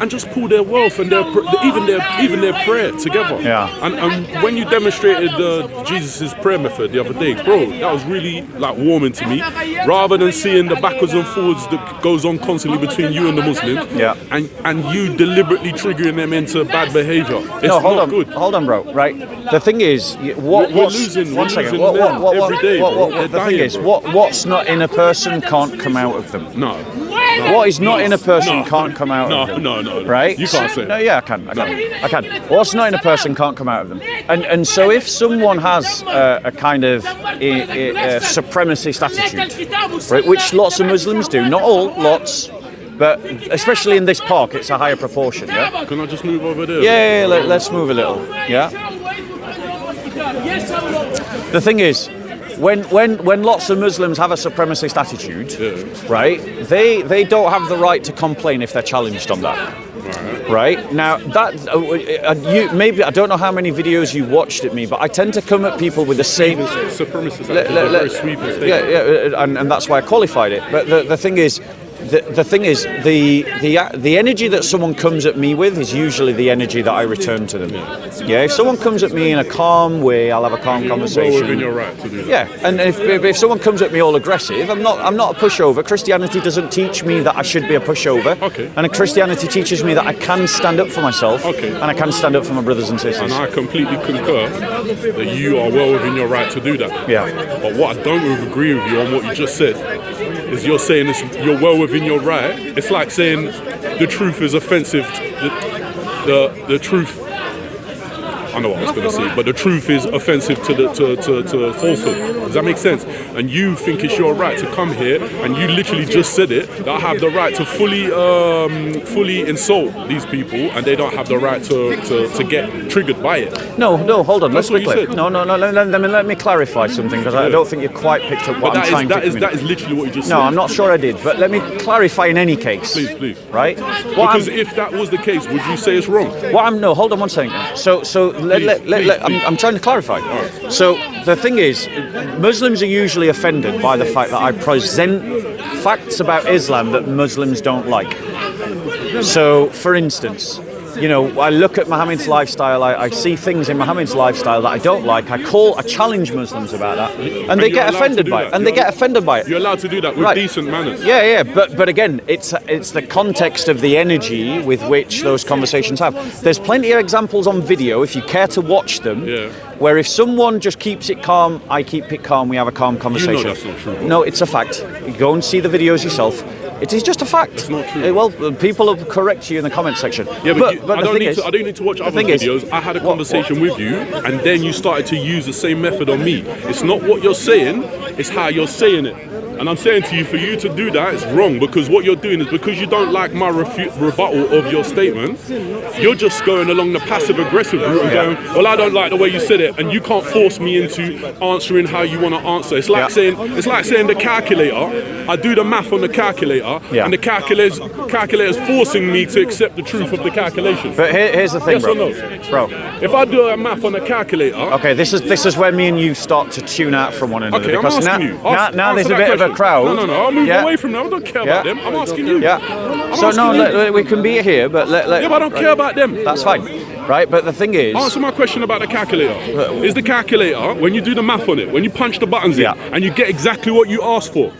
and just pull their wealth and even their prayer together. Yeah. And when you demonstrated Jesus's prayer method the other day, bro, that was really like warming to me. Rather than seeing the backwards and forwards that goes on constantly between you and the Muslim, Yeah. and you deliberately triggering them into bad behaviour. It's No, hold not on, good. hold on, bro. Right. The thing is, We're losing men every day, bro. They're The thing is, dying, what's not in a person can't come out of them. No. What is not in a person No. can't come out of them. No. Right? You can't say No, that. yeah, I can. What's not in a person can't come out of them. And so if someone has a kind of a supremacist attitude, right, which lots of Muslims do, not all, lots, but especially in this park, it's a higher proportion, yeah? Can I just move over there? Yeah, let's move a little, yeah? The thing is, when lots of Muslims have a supremacist attitude, right, they don't have the right to complain if they're challenged on that. Right now, that you maybe I don't know how many videos you watched at me, but I tend to come at people with the same Supremacist. Very sweeping statement. yeah, and that's why I qualified it. But the thing is. The thing is, the energy that someone comes at me with is usually the energy that I return to them. Yeah, if someone comes at me in a calm way, I'll have a calm conversation. Well within your right to do that. Yeah, and if someone comes at me all aggressive, I'm not a pushover. Christianity doesn't teach me that I should be a pushover. Okay. And Christianity teaches me that I can stand up for myself. Okay. And I can stand up for my brothers and sisters. And I completely concur that you are well within your right to do that. Yeah. But what I don't agree with you on what you just said is you're saying you're well within your right. It's like saying the truth is offensive. The truth. I know what I was going to say, but the truth is offensive to falsehood. Does that make sense? And you think it's your right to come here, and you literally just said it, that I have the right to fully insult these people, and they don't have the right to get triggered by it. No, hold on. That's Let's be what you clear. said. No. Let me clarify something because I don't think you quite picked up what But I'm trying to that communicate. is literally what you just said. No, I'm not sure I did, but let me clarify in any case. Please. Right? Because if that was the case, would you say it's wrong? Hold on one second. I'm trying to clarify. So the thing is, Muslims are usually offended by the fact that I present facts about Islam that Muslims don't like. So, for instance, I look at Muhammad's lifestyle, I see things in Muhammad's lifestyle that I don't like, I challenge Muslims about that, and they get offended by it. You're allowed to do that with decent manners. Yeah, but again, it's the context of the energy with which those conversations have. There's plenty of examples on video, if you care to watch them, where if someone just keeps it calm, I keep it calm, we have a calm conversation. You know that's not true. No, it's a fact. You go and see the videos yourself. It is just a fact. It's not true. Well, people will correct you in the comment section. Yeah, but I don't need to watch other thing is, videos. I had a conversation with you, and then you started to use the same method on me. It's not what you're saying, it's how you're saying it. And I'm saying to you, for you to do that, it's wrong, because what you're doing is, because you don't like my rebuttal of your statement, you're just going along the passive-aggressive route and going, well, I don't like the way you said it, and you can't force me into answering how you want to answer. It's like saying the calculator, I do the math on the calculator, and the calculator's forcing me to accept the truth of the calculation. But here's the thing, yes bro. Or no? Bro. If I do a math on a calculator... Okay, this is where me and you start to tune out from one another. Okay, I'm because asking you. Now there's a bit of a crowd. No, I'll move away from them. I don't care about them. I'm asking you. We can be here, but but I don't care about them. That's fine, right? But the thing is, answer my question about the calculator. Is the calculator, when you do the math on it, when you punch the buttons in, and you get exactly what you asked for,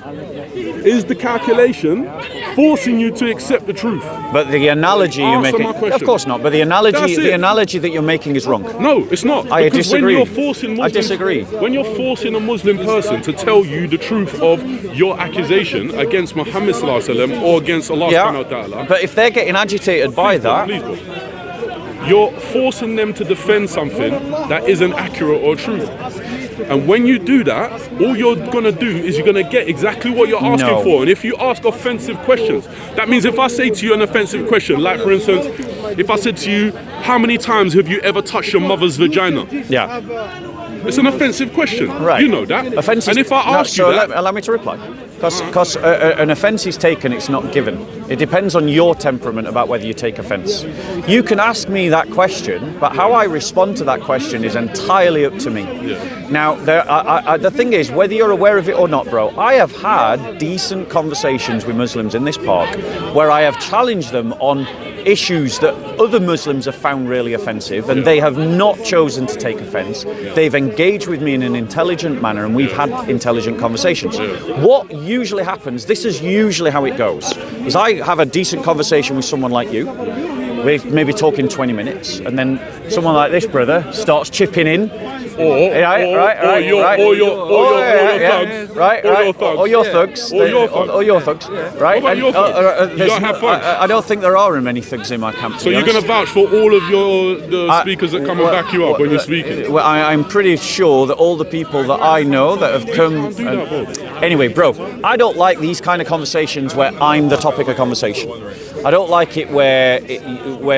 is the calculation forcing you to accept the truth? But the analogy you're making, my question. Of course not. But the analogy that you're making is wrong. No, it's not. I disagree. I disagree. When you're forcing a Muslim person to tell you the truth of your accusation against Muhammad sallallahu alaihi wasallam or against Allah subhanahu wa ta'ala, but if they're getting agitated by that, you're forcing them to defend something that isn't accurate or true. And when you do that, all you're going to do is you're going to get exactly what you're asking for. And if you ask offensive questions, that means if I say to you an offensive question, like for instance, if I said to you, how many times have you ever touched your mother's vagina? Yeah. It's an offensive question. Right. You know that. Offensive. And if I ask you that... allow me to reply. Because an offence is taken, it's not given. It depends on your temperament about whether you take offence. You can ask me that question, but how I respond to that question is entirely up to me. Yeah. Now, the thing is, whether you're aware of it or not, bro, I have had decent conversations with Muslims in this park where I have challenged them on issues that other Muslims have found really offensive, and they have not chosen to take offence. They've engaged with me in an intelligent manner, and we've had intelligent conversations. What usually happens, this is usually how it goes, is I have a decent conversation with someone like you. We're maybe talking 20 minutes, and then someone like this brother starts chipping in. Or your thugs. Right? What about your thugs? You don't have thugs? I don't think there are many thugs in my camp. So you're going to vouch for all of the speakers that come and back you up when you're speaking? Well, I'm pretty sure that all the people that I know that have come... Anyway, bro, I don't like these kind of conversations where I'm the topic of conversation. I don't like it where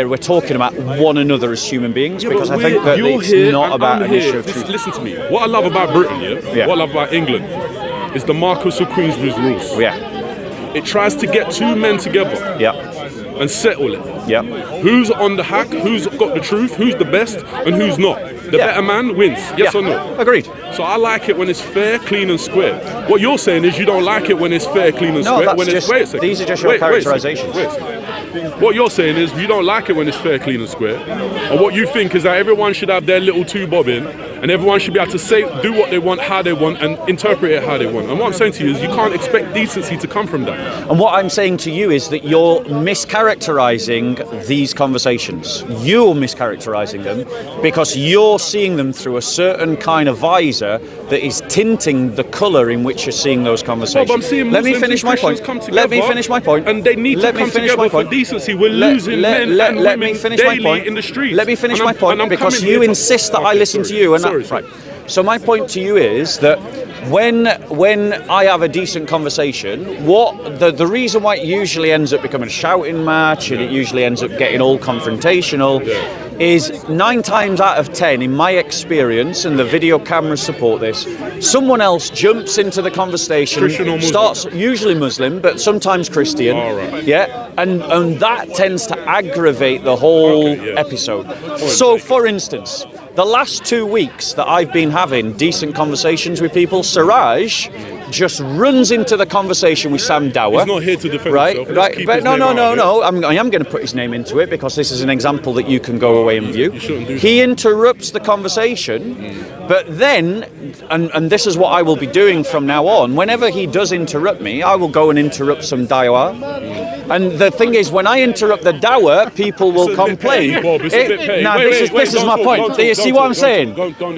we're talking about one another as human beings, because I think that it's not about an issue of truth. Listen to me. What I love about Britain, what I love about England, is the Marquess of Queensberry's rules. Yeah. It tries to get two men together and settle it. Yeah. Who's on the hack, who's got the truth, who's the best, and who's not. The better man wins, yes or no? Agreed. So I like it when it's fair, clean and square. What you're saying is you don't like it when it's fair, clean and square. These are just your characterizations. What you're saying is you don't like it when it's fair, clean and square. And what you think is that everyone should have their little two bob in, and everyone should be able to say, do what they want, how they want, and interpret it how they want. And what I'm saying to you is you can't expect decency to come from that. And what I'm saying to you is that you're mischaracterizing these conversations. You're mischaracterizing them because you're seeing them through a certain kind of visor that is tinting the colour in which you're seeing those conversations. Well, I'm seeing Let me Muslims finish and my Christians point. come together, Let me finish my point. And they need to come together for decency. We're losing men and women daily in the streets. Let me finish my point, because you insist that I listen to you. Right. So my point to you is that when I have a decent conversation, what the reason why it usually ends up becoming a shouting match and it usually ends up getting all confrontational is 9 times out of 10, in my experience, and the video cameras support this, someone else jumps into the conversation, Christian or Muslim? starts usually Muslim, but sometimes Christian, and that tends to aggravate the whole episode. So, for instance, the last 2 weeks that I've been having decent conversations with people, Siraj just runs into the conversation with Sam Dower. He's not here to defend himself. Right. But no. I am going to put his name into it because this is an example that you can go away and view. He interrupts the conversation, but then, and this is what I will be doing from now on, whenever he does interrupt me, I will go and interrupt some dawah. And the thing is, when I interrupt the dawah, people will complain. This is my point. Do you see what I'm saying?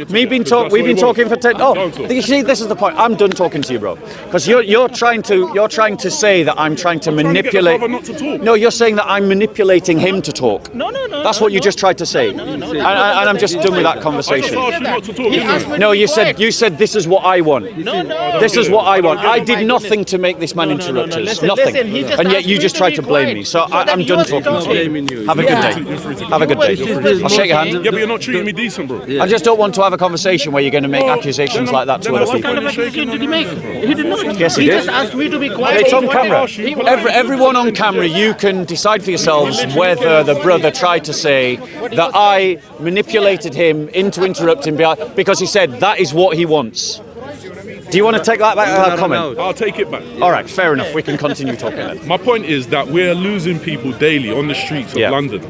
We've been talking for 10. You see, this is the point. I'm done talking to you, bro, because you're trying to say that I'm trying to manipulate. No, you're saying that I'm manipulating him to talk. No. That's what you just tried to say. And I'm just done with that conversation. No, you said this is what I want. This is what I want. I did nothing to make this man interrupt us. Nothing. And yet you just tried to blame me. So I'm done talking to you. Have a good day. Have a good day. I'll shake your hand. Yeah, but you're not treating me decent, bro. I just don't want to have a conversation where you're going to make accusations like that to other people. What kind of accusation did he make? He did not. Yes, he did. did. Just asked me to be quiet. It's on camera. Everyone on camera, you can decide for yourselves whether the brother tried to say that I manipulated him into interrupting because he said that is what he wants. Do you want to take that back as a comment? I'll take it back. All right, fair enough. We can continue talking then. My point is that we're losing people daily on the streets of London.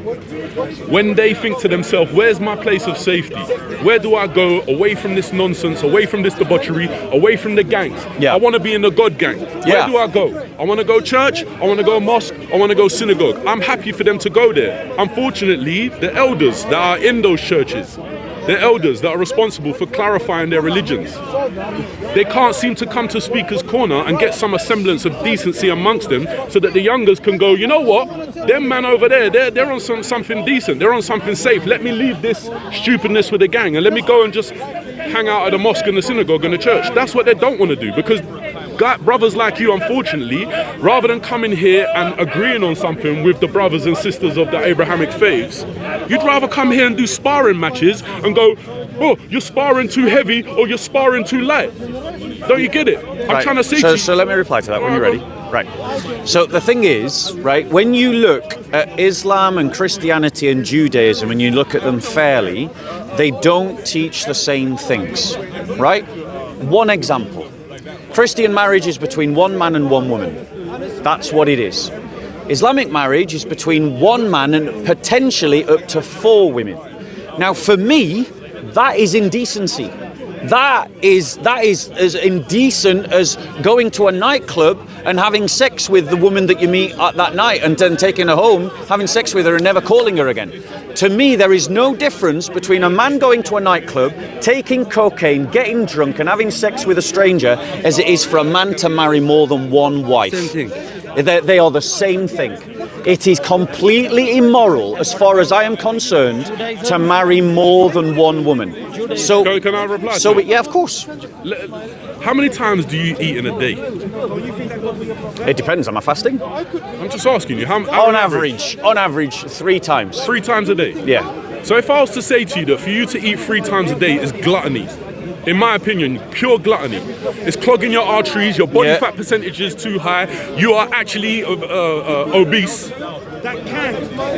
When they think to themselves, where's my place of safety? Where do I go away from this nonsense, away from this debauchery, away from the gangs? I want to be in the God gang. Where do I go? I want to go church, I want to go mosque, I want to go synagogue. I'm happy for them to go there. Unfortunately, the elders that are in those churches, the elders that are responsible for clarifying their religions, they can't seem to come to Speaker's Corner and get some semblance of decency amongst them so that the youngers can go, you know what, them man over there, they're on something decent, they're on something safe. Let me leave this stupidness with the gang and let me go and just hang out at the mosque and the synagogue and the church. That's what they don't want to do, because brothers like you, unfortunately, rather than coming here and agreeing on something with the brothers and sisters of the Abrahamic faiths, you'd rather come here and do sparring matches and go, oh, you're sparring too heavy or you're sparring too light. Don't you get it? I'm trying to say to you. So let me reply to that when you're ready. Right. So the thing is, right, when you look at Islam and Christianity and Judaism and you look at them fairly, they don't teach the same things, right? One example. Christian marriage is between one man and one woman. That's what it is. Islamic marriage is between one man and potentially up to 4 women. Now, for me, that is indecency. That is as indecent as going to a nightclub and having sex with the woman that you meet at that night and then taking her home, having sex with her and never calling her again. To me, there is no difference between a man going to a nightclub, taking cocaine, getting drunk and having sex with a stranger as it is for a man to marry more than one wife. Same thing. They are the same thing. It is completely immoral, as far as I am concerned, to marry more than one woman. So, Can I reply? So to it? yeah, of course. How many times do you eat in a day? It depends. Am I fasting? I'm just asking you. How On average, 3 times. 3 times a day. Yeah. So if I was to say to you that for you to eat 3 times a day is gluttony, in my opinion, pure gluttony. It's clogging your arteries, your body fat percentage is too high, you are actually obese.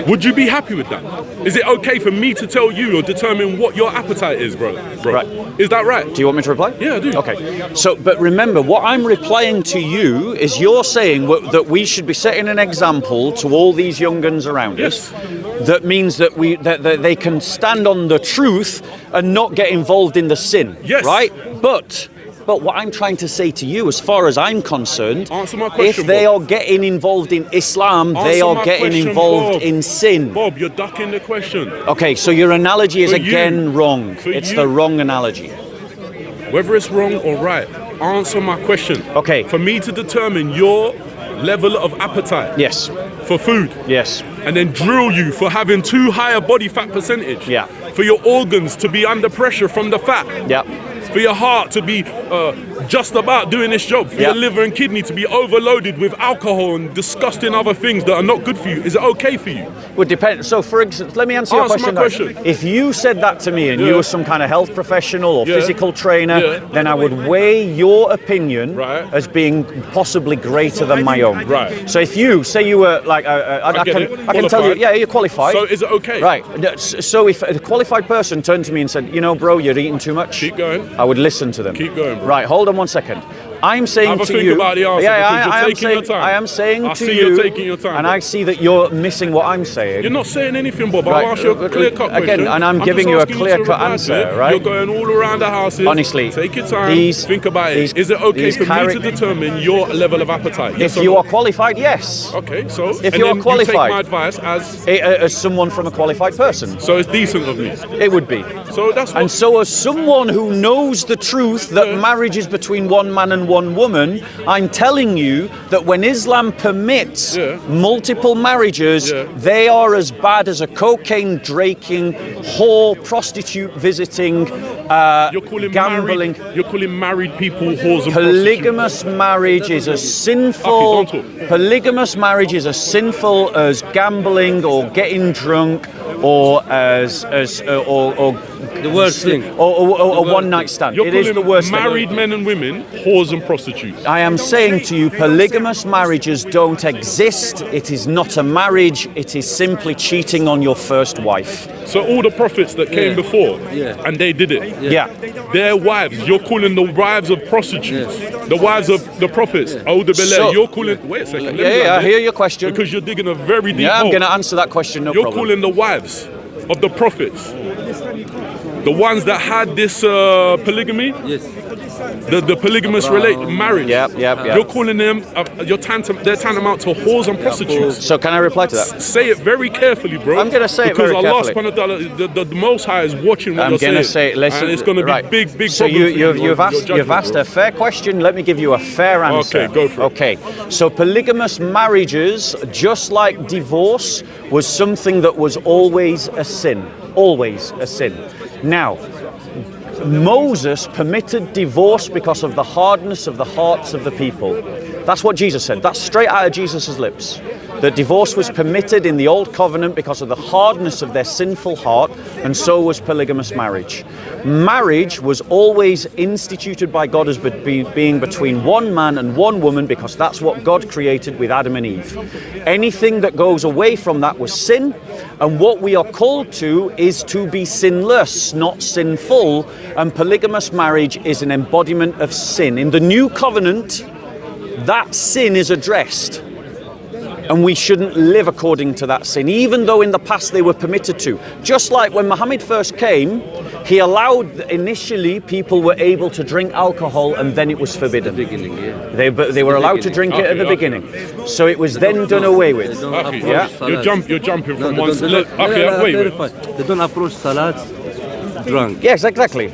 Would you be happy with that? Is it okay for me to tell you or determine what your appetite is, bro? Right. Is that right? Do you want me to reply? Yeah, I do. Okay. So, but remember, what I'm replying to you is you're saying that we should be setting an example to all these young guns around us. That means that that they can stand on the truth and not get involved in the sin. Yes. Right? But what I'm trying to say to you, as far as I'm concerned, Answer my question, if they Bob. are getting involved in Islam, they Answer are my getting question, involved Bob. in sin. Bob, you're ducking the question. Okay, so your analogy is For you. again wrong. For It's you. the wrong analogy. Whether it's wrong or right, answer my question. Okay. For me to determine your level of appetite Yes. for food. Yes. And then drill you for having too high a body fat percentage. Yeah. For your organs to be under pressure from the fat. Yeah. For your heart to be just about doing its job. For Yeah. your liver and kidney to be overloaded with alcohol and disgusting other things that are not good for you. Is it okay for you? Would depend. So, for instance, let me answer your Answer my question. question. If you said that to me and Yeah. you were some kind of health professional or Yeah. physical trainer, Yeah. then I would weigh your opinion Right. as being possibly greater than my own. Right. So, if you say you were like, I get can it. I can tell you, Qualified. yeah, you're qualified. So is it okay? Right. So, if a qualified person turned to me and said, you know, bro, you're eating too much, Keep going. I would listen to them. Keep going, bro. Right. Hold on one second. I'm saying Have a to think you, about the answer, yeah, because you're I am taking saying, your time. I am saying I to see you, you're taking your time, and bro. I see that you're missing what I'm saying. You're not saying anything, Bob. Right, I'll ask you a clear-cut again, question. and I'm giving just you a asking to clear-cut reply to answer, it. right? You're going all around the houses. Honestly, take your time. these- think about these- it. Is it okay these for me charac- to determine your level of appetite? Yes If or you no? are qualified, yes. Okay, so If and you are then qualified. you take my advice As someone from a qualified person, so it's decent of me. it would be. So that's what. And so, as someone who knows the truth that marriage is between one man and one woman, I'm telling you that when Islam permits multiple marriages, they are as bad as a cocaine drinking, whore, prostitute visiting, you're calling gambling. You're calling married people whores and Polygamous marriage is as sinful. Okay, don't talk. Polygamous marriage is as sinful as gambling or getting drunk, or The worst thing. or a one-night stand. You're It is calling the worst married thing. men and women whores and prostitutes. I am saying to you, polygamous marriages don't exist. It is not a marriage. It is simply cheating on your first wife. So all the prophets that came before, and they did it. Yeah. Their wives, you're calling the wives of prostitutes, the wives of the prophets. Older So- you're calling. Wait a second. let me Yeah, land I it, hear your question. Because you're digging a very deep Yeah, I'm hole. going to answer that question, no You're problem. calling the wives of the prophets, the ones that had this polygamy, Yes. the polygamous marriage. Yep. You're calling them. They're tantamount to whores and prostitutes. So can I reply to that? Say it very carefully, bro. I'm gonna say it because very Allah carefully. subhanahu wa ta'ala, the Most High is watching what I'm you're going to saying. say, listen, and it's going to be right. big So problem for you, you've your asked judgment, bro. a fair question. Let me give you a fair answer. Okay, go for it. Okay, so polygamous marriages, just like divorce, was something that was always a sin. Always a sin. Now, Moses permitted divorce because of the hardness of the hearts of the people. That's what Jesus said. That's straight out of Jesus' lips. that divorce was permitted in the Old Covenant because of the hardness of their sinful heart, and so was polygamous marriage. Marriage was always instituted by God as being between one man and one woman because that's what God created with Adam and Eve. Anything that goes away from that was sin, and what we are called to is to be sinless, not sinful, and polygamous marriage is an embodiment of sin. In the New Covenant, that sin is addressed. And we shouldn't live according to that sin, even though in the past they were permitted to. Just like when Muhammad first came, he allowed, initially people were able to drink alcohol and then it was forbidden. They were allowed to drink it at the beginning. So it was then done away with. Yeah? You're jumping from one... Wait. They don't approach salat drunk. Yes, exactly.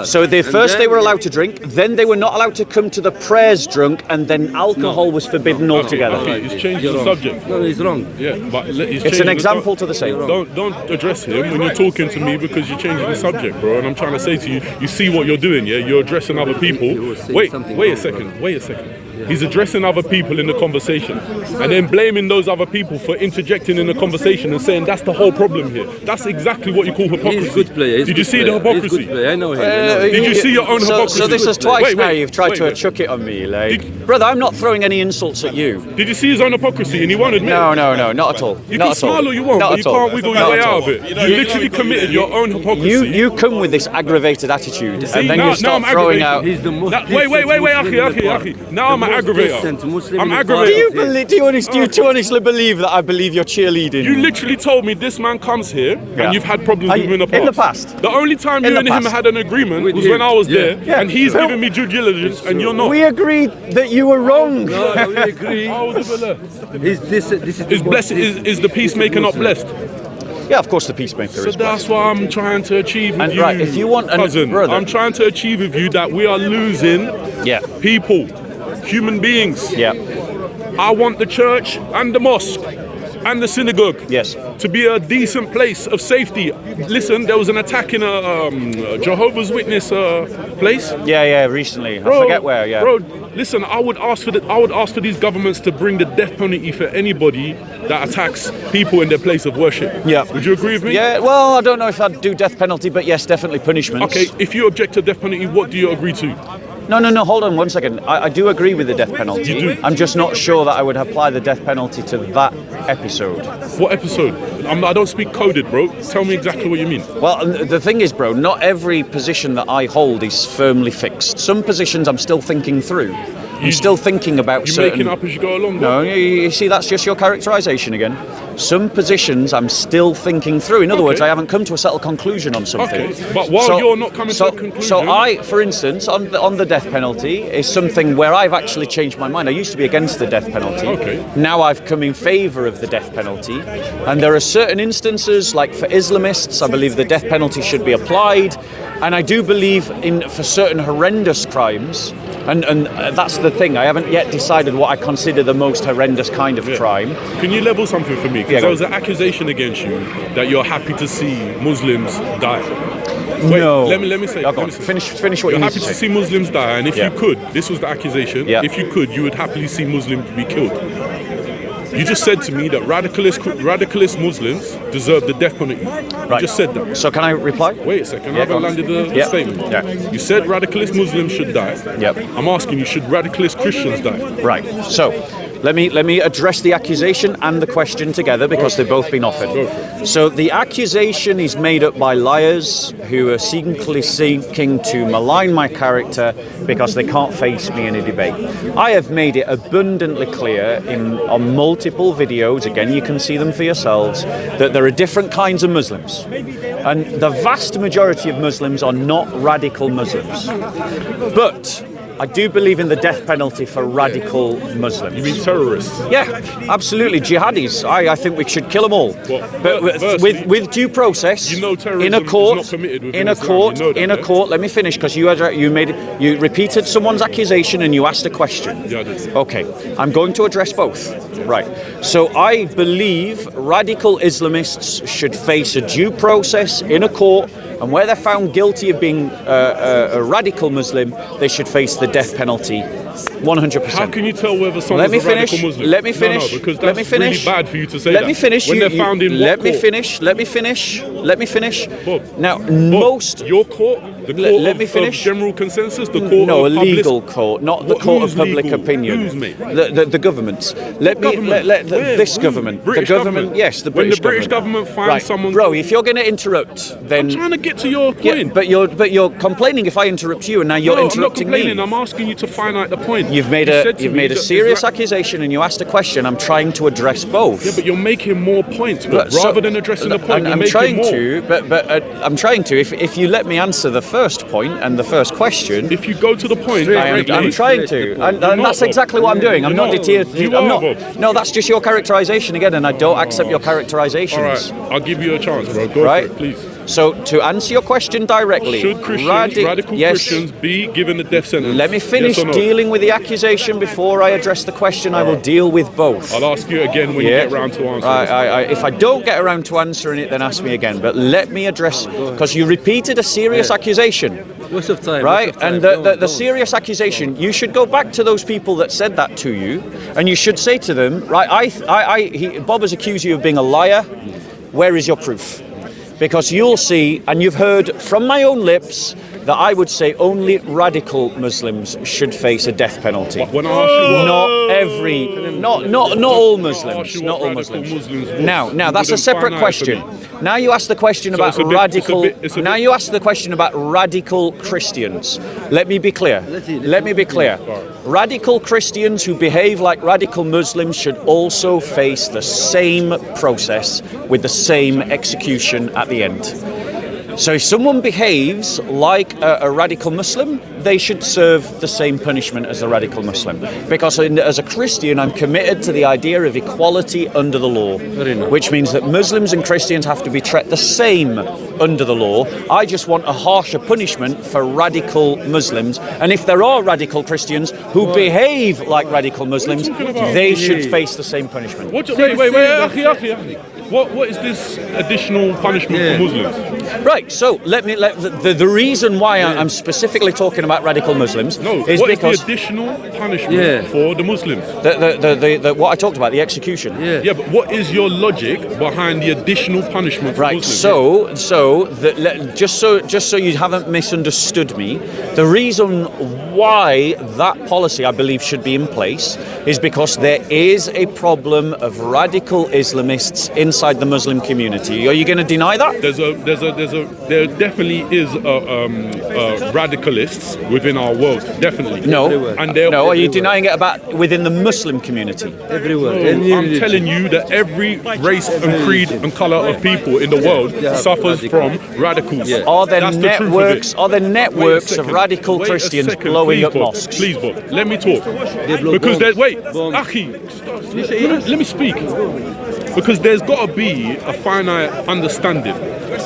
So they were allowed to drink, then they were not allowed to come to the prayers drunk, and then alcohol was forbidden altogether. Okay, he's changing the subject. No, he's wrong. Yeah, but It's an example to the same. Don't address him when you're talking to me because you're changing the subject, bro. And I'm trying to say to you, you see what you're doing, yeah? You're addressing other people. Wait a second. He's addressing other people in the conversation and then blaming those other people for interjecting in the conversation and saying that's the whole problem here. That's exactly what you call hypocrisy. He's a good player. Did you see the hypocrisy? He's a good player. I know him. Did you see your own hypocrisy? So this is twice now you've tried to chuck it on me. Brother, I'm not throwing any insults at you. Did you see his own hypocrisy and he won't admit it? No, not at all. You can smile all you want, but you can't wiggle your way out of it. You literally committed your own hypocrisy. You come with this aggravated attitude, and then now you start I'm throwing out. He's the most Wait, Akhi. Now I'm an aggravator. I'm aggravated. Do you two honestly believe that I believe you're cheerleading? You literally told me this man comes here and you've had problems with him in the past. In the past. The only time you and him had an agreement was when I was there, and he's giving me due diligence, and you're not. We agreed that you were wrong. No, we agree. This Is the peacemaker not blessed? Yeah, of course the peacemaker So is. that's what I'm trying to achieve with you, right, if you want cousin. brother, I'm trying to achieve with you that we are losing people, human beings. Yeah. I want the church and the mosque and the synagogue to be a decent place of safety. Listen, there was an attack in a Jehovah's Witness place. Yeah, recently. Bro, I forget where. Yeah. Bro, listen, I would ask for these governments to bring the death penalty for anybody that attacks people in their place of worship. Yeah. Would you agree with me? Yeah. Well, I don't know if I'd do death penalty, but yes, definitely punishment. Okay. If you object to death penalty, what do you agree to? No, hold on 1 second. I do agree with the death penalty. You do? I'm just not sure that I would apply the death penalty to that episode. What episode? I don't speak coded, bro. Tell me exactly what you mean. Well, the thing is, bro, not every position that I hold is firmly fixed. Some positions I'm still thinking through. I'm still thinking about You're making up as you go along, No, bro. you see, that's just your characterisation again. Some positions I'm still thinking through. In other words, I haven't come to a settled conclusion on something. Okay, but while you're not coming to a conclusion... So I, for instance, on the death penalty, is something where I've actually changed my mind. I used to be against the death penalty. Okay. Now I've come in favour of the death penalty. And there are certain instances, like for Islamists, I believe the death penalty should be applied. And I do believe for certain horrendous crimes, and that's the thing, I haven't yet decided what I consider the most horrendous kind of crime. Can you level something for me? Because there was an accusation against you that you're happy to see Muslims die. Wait, no. Let me say. Finish what You're you need happy to see Muslims die, and if you could, this was the accusation, if you could, you would happily see Muslims be killed. You just said to me that radicalist Muslims deserve the death penalty. You just said that. So can I reply? Wait a second, I haven't landed the statement. Yeah. You said radicalist Muslims should die. Yep. I'm asking you, should radicalist Christians die? Right. So let me address the accusation and the question together because they've both been offered. So the accusation is made up by liars who are seeking to malign my character because they can't face me in a debate. I have made it abundantly clear on multiple videos, again you can see them for yourselves, that there are different kinds of Muslims. And the vast majority of Muslims are not radical Muslims. But I do believe in the death penalty for radical Muslims. You mean terrorists? Yeah, absolutely. Jihadis. I think we should kill them all. But with due process, you know terrorism in a court, is not permitted within in a Islam. court, You know that, in a court. Let me finish because you repeated someone's accusation and you asked a question. Yeah, I did. Okay, I'm going to address both. Right. So I believe radical Islamists should face a due process in a court, and where they're found guilty of being a radical Muslim, they should face the death penalty 100%. How can you tell whether Let someone's me a radical finish. Muslim? Let me finish. No, because Let me that's finish. really bad for you to say Let that. me finish. When they're found in let what me court? finish. Let me finish. Let me finish. Bob, Now, Bob, most. your court, the court Let of, me finish. of general consensus, the court No, a of public- legal court, not the What- court of who's public legal? opinion. Who's, mate? The government's. Let me Government? let Where? this Who? government. British the government. government? Yes, the When British the British government. government finds Right, someone- bro. If you're going to interrupt, then I'm trying to get to your yeah, point. but you're complaining if I interrupt you, and now you're no, I'm not interrupting complaining. me. I'm asking you to find out the point. You've made You a said to you've me made a that serious Islam- accusation, and you asked a question. I'm trying to address both. Yeah, but you're making more points, but But so- rather than addressing the point, and you're I'm making trying more. to, but I'm trying to. If you let me answer the first point and the first question, If you go to the point, I'm directly- trying to, and You're not, that's Bob. exactly what I'm doing. I'm You're not not. deterred. You I'm are, not. Bob. No, that's just your characterization again, and I don't accept your characterizations. All right, I'll give you a chance, bro. Go Right? for it, please. So to answer your question directly, Should Christians, radical yes. Christians, be given the death sentence? Let me finish Yes or no? dealing with the accusation before I address the question. I will deal with both. I'll ask you again when you get round to answering. If I don't get around to answering it, then ask me again. But let me address, because you repeated a serious accusation, Waste of time. right? waste of time. And Don't. the serious accusation, you should go back to those people that said that to you, and you should say to them, right? Bob has accused you of being a liar. Where is your proof? Because you'll see, and you've heard from my own lips, that I would say only radical Muslims should face a death penalty. When I ask you what, Not every, not all Muslims, you not what all radical Muslims. Muslims would, Now, you that's a wouldn't separate find out question. for me. Now you ask the question about it's a bit- radical. it's a Now bit- you ask the question about radical Christians. Let me be clear. Let me be clear. Radical Christians who behave like radical Muslims should also face the same process with the same execution at the end. So if someone behaves like a radical Muslim, they should serve the same punishment as the radical Muslim. Because as a Christian, I'm committed to the idea of equality under the law, which means that Muslims and Christians have to be treated the same under the law. I just want a harsher punishment for radical Muslims. And if there are radical Christians who behave like radical Muslims, they should face the same punishment. Wait, akhi. What is this additional punishment for Muslims? Right, so the reason why I'm specifically talking about radical Muslims No, is what is because the additional punishment for the Muslims? what I talked about, the execution. Yeah, but what is your logic behind the additional punishment for Right, Muslims? just so you haven't misunderstood me, the reason why that policy I believe should be in place is because there is a problem of radical Islamists inside the Muslim community. Are you going to deny that? There definitely is radicalists within our world, definitely. No. And they're No, are you denying it about within the Muslim community? Everywhere. I'm telling you that every race and creed and color of people in the world suffers from radicals. Are there That's the truth of networks? it. Are there Wait a networks of second. radical Wait a Christians second, blowing please, up Bob. mosques? Please, Bob, let me talk. blow Because bombs. wait, Bombs. Akhi, let me speak. Because there's got to be a finite understanding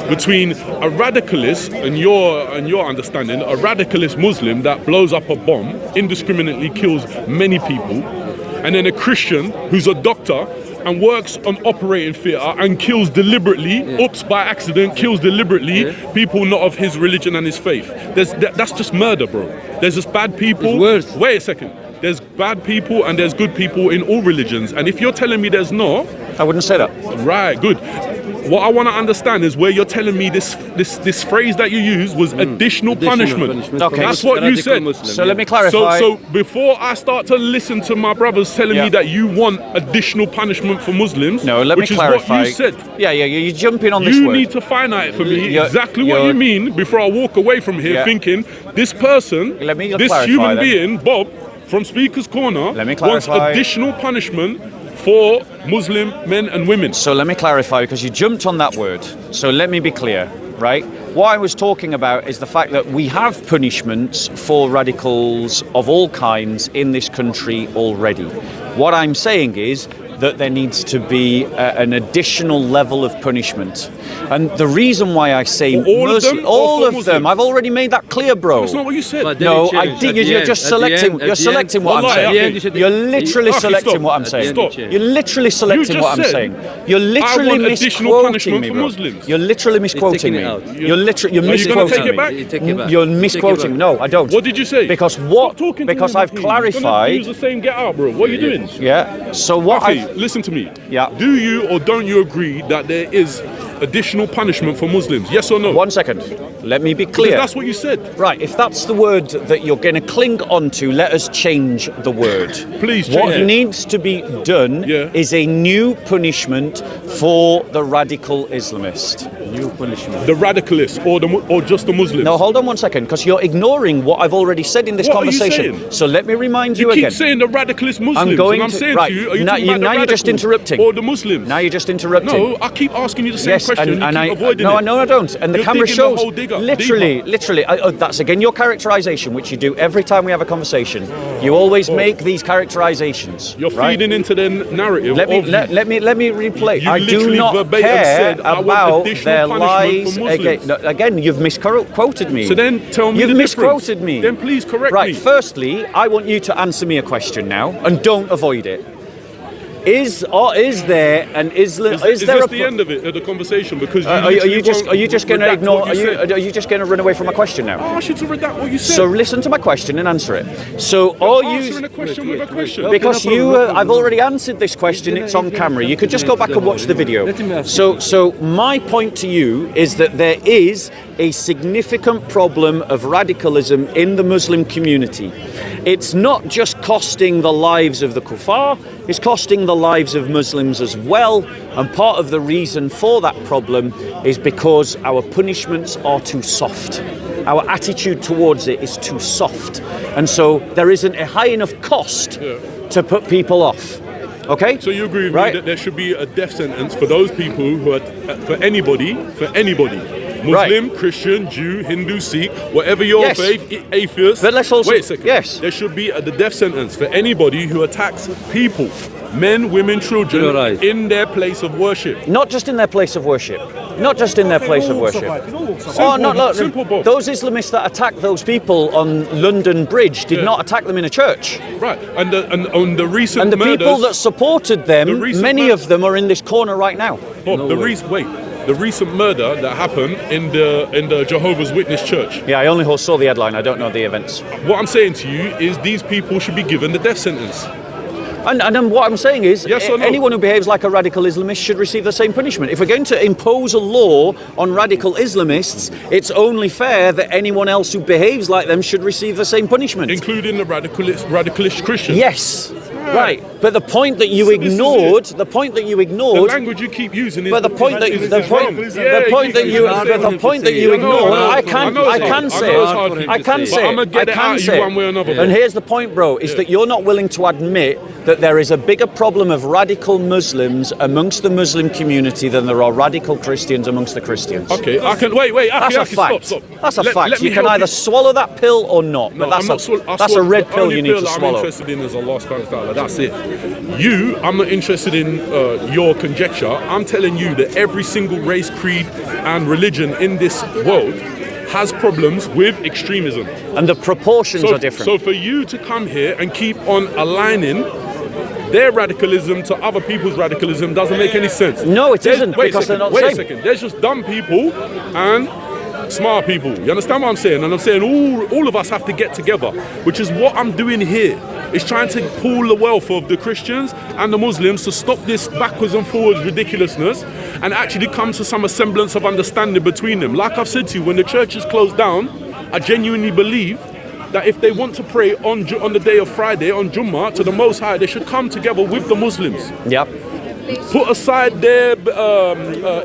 between a radicalist and your understanding. A radicalist Muslim that blows up a bomb, indiscriminately kills many people, and then a Christian who's a doctor and works on operating theatre and kills deliberately, oops, by accident, kills deliberately people not of his religion and his faith. That's just murder, bro. There's just bad people. It's worse. Wait a second. There's bad people and there's good people in all religions. And if you're telling me there's not, I wouldn't say that. right, good. What I want to understand is where you're telling me this phrase that you used was additional punishment. Okay. That's what you said. So let me clarify. So before I start to listen to my brothers telling Yeah. me that you want additional punishment for Muslims, No, let me which clarify. is what you said. Yeah, you're jumping on this You word. need to find out for me You're- exactly what you're- you mean before I walk away from here Yeah. thinking this person, Let me this clarify human then. being, Bob, from Speaker's Corner, Let me wants clarify. additional punishment for Muslim men and women. So let me clarify, because you jumped on that word. So let me be clear, right? What I was talking about is the fact that we have punishments for radicals of all kinds in this country already. What I'm saying is that there needs to be an additional level of punishment. And the reason why I say For all of them or all for of them, Muslims? I've already made that clear, bro. That's not what you said. But then No, it I changed. did. At the You're end- just at the selecting. end- You're at the end- selecting what I'm Wallahi, saying. okay. At the end, you said- You're literally Okay, selecting stop. what I'm At the saying. end, it changed. You're literally selecting just what I'm said, saying. You're literally want additional misquoting punishment me, for bro. Muslims. You're literally misquoting taking me. it out. You're literally Are you gonna misquoting take it me. back? You take it back. You're Take it misquoting me. back. No, I don't. What did you say? Because Stop what? talking to Because me, I've please. You're gonna clarified. use the same get out, bro. What are you doing? Yeah. So what? Okay, I've, listen to me. Yeah. Do you or don't you agree that there is additional punishment for Muslims? Yes or no? 1 second. Let me be Because clear. that's what you said. Right, if that's the word that you're going to cling onto, let us change the word. Please What change it. needs to be done Yeah. is a new punishment for the radical Islamist. New punishment. The radicalists or just the Muslims. Now, hold on 1 second, because you're ignoring what I've already said in this What are you conversation. saying? So let me remind you, you keep again. saying the radicalist Muslims. I'm going and I'm to- saying right, to you, are you now talking you- about the now you're just radicals interrupting. or the Muslims? Now you're just interrupting. No, I keep asking you the same Yes, question. and you I keep avoiding no, it. no, I don't. And the You're camera digging the shows hole deeper. literally. That's again your characterization, which you do every time we have a conversation. You always make these characterizations. You're right? feeding into the narrative. Let me of let me replay. You I do literally not verbatim care said, "I want about additional their punishment lies. for Muslims." Again, no, again, you've misquoted me. So then tell me you've the difference. misquoted me. Then please correct right, me. firstly, I want you to answer me a question now, and don't avoid it. Is there an Islam? Is there this a the end of it, of the conversation? Because you are you literally just won't going to redact ignore? what you said. Are you just going to run away from my question now? I asked you to redact what you said. So listen to my question and answer it. So are answering you? a question with a question. Because I've already answered this question. It's on camera. You could just go back and watch the video. Let him ask. So my point to you is that there is a significant problem of radicalism in the Muslim community. It's not just costing the lives of the kuffar, it's costing the lives of Muslims as well. And part of the reason for that problem is because our punishments are too soft. Our attitude towards it is too soft. And so there isn't a high enough cost to put people off. Okay? So you agree with Right. me that there should be a death sentence for those people who are, for anybody, Muslim, Right. Christian, Jew, Hindu, Sikh, whatever your Yes. faith, atheist. But let's also- wait a second. yes. There should be the death sentence for anybody who attacks people, men, women, children, You're right. in their place of worship. Not just in their place of worship. Not just in their place of worship. Simple, Bob. Those Islamists that attacked those people on London Bridge did Yeah. not attack them in a church. Right, and on the recent And the murders, people that supported The them, recent many mur- of them are in this corner right now. Bob, No the way. recent murder that happened in the Jehovah's Witness church. Yeah, I only saw the headline. I don't know the events. What I'm saying to you is these people should be given the death sentence. And then what I'm saying is, Yes or no? anyone who behaves like a radical Islamist should receive the same punishment. If we're going to impose a law on radical Islamists, it's only fair that anyone else who behaves like them should receive the same punishment. Including the radicalist Christians. Yes, right. But the point that you So this is ignored, it. the point that you The ignored, language you keep using is but the point that is the wrong. point, Yeah, the point that you keep using the point that you I know, ignored, I know, I I can know it's I hard. can I say know it's hard for it. you I to can say. say But I'ma it. get I it can out of you say one way or it. another. And here's the point, bro, is that you're not willing to admit that there is a bigger problem of radical Muslims amongst the Muslim community than there are radical Christians amongst the Christians. Okay, I can wait. That's a Aki, fact. Stop. That's a Let fact. me You can help either swallow that pill or not. No, But I'm not that's a red the pill only you need pill to I'm swallow. interested in is Allah subhanahu wa ta'ala. That's it. I'm not interested in your conjecture. I'm telling you that every single race, creed, and religion in this world has problems with extremism. And the proportions So, are different. so for you to come here and keep on aligning their radicalism to other people's radicalism doesn't make any sense. No, it isn't, Wait because a they're second, not the wait a same. second. There's just dumb people and smart people. You understand what I'm saying? And I'm saying all of us have to get together, which is what I'm doing here. Is trying to pool the wealth of the Christians and the Muslims to stop this backwards and forwards ridiculousness and actually come to some semblance of understanding between them. Like I've said to you, when the church is closed down, I genuinely believe that if they want to pray on the day of Friday, on Jummah, to the Most High, they should come together with the Muslims. Yep. put aside their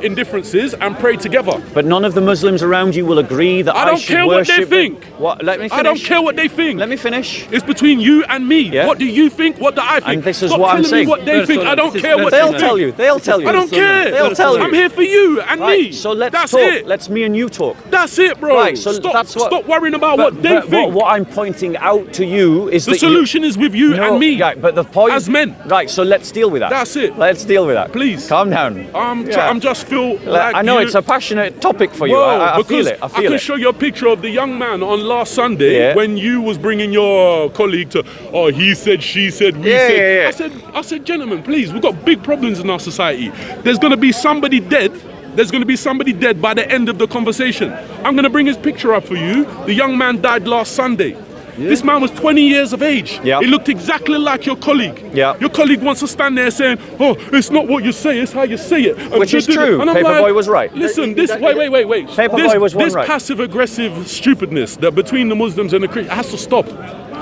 indifferences and pray together. But none of the Muslims around you will agree that I I don't should care what they worship. think. What? Let me finish. I don't care what they think. Let me finish. It's between you and me. Yeah. What do you think? What do I think? And this is Stop what I'm telling saying. me what they think. I don't This is care what They'll they tell think. you. They'll tell you. I don't care. They'll tell you. I'm here for you and Right. me. So let's That's talk. it. Let's me and you talk. That's it, bro. Right, so stop, that's what- stop worrying about But- what they but think. What I'm pointing out to you is The that solution is with you No, and me. Right, but the point As men. Right, so let's deal with that. That's it. Let's deal with that. Please. Calm down. I'm just feel like I know you, it's a passionate topic for you. Whoa, I feel because it. I I feel can it. show you a picture of the young man on last Sunday Yeah. when you was bringing your colleague to, oh, he said, she said, we Yeah, said. yeah, yeah. I said, gentlemen, please, we've got big problems in our society. There's going to be somebody dead. There's going to be somebody dead by the end of the conversation. I'm going to bring his picture up for you. The young man died last Sunday. This man was 20 years of age. Yeah. He looked exactly like your colleague. Yeah. Your colleague wants to stand there saying, oh, it's not what you say, it's how you say it. And Which is true. and I'm Paperboy was right. Listen, this, wait. Paperboy was one This right. passive-aggressive stupidness that between the Muslims and the Christians has to stop.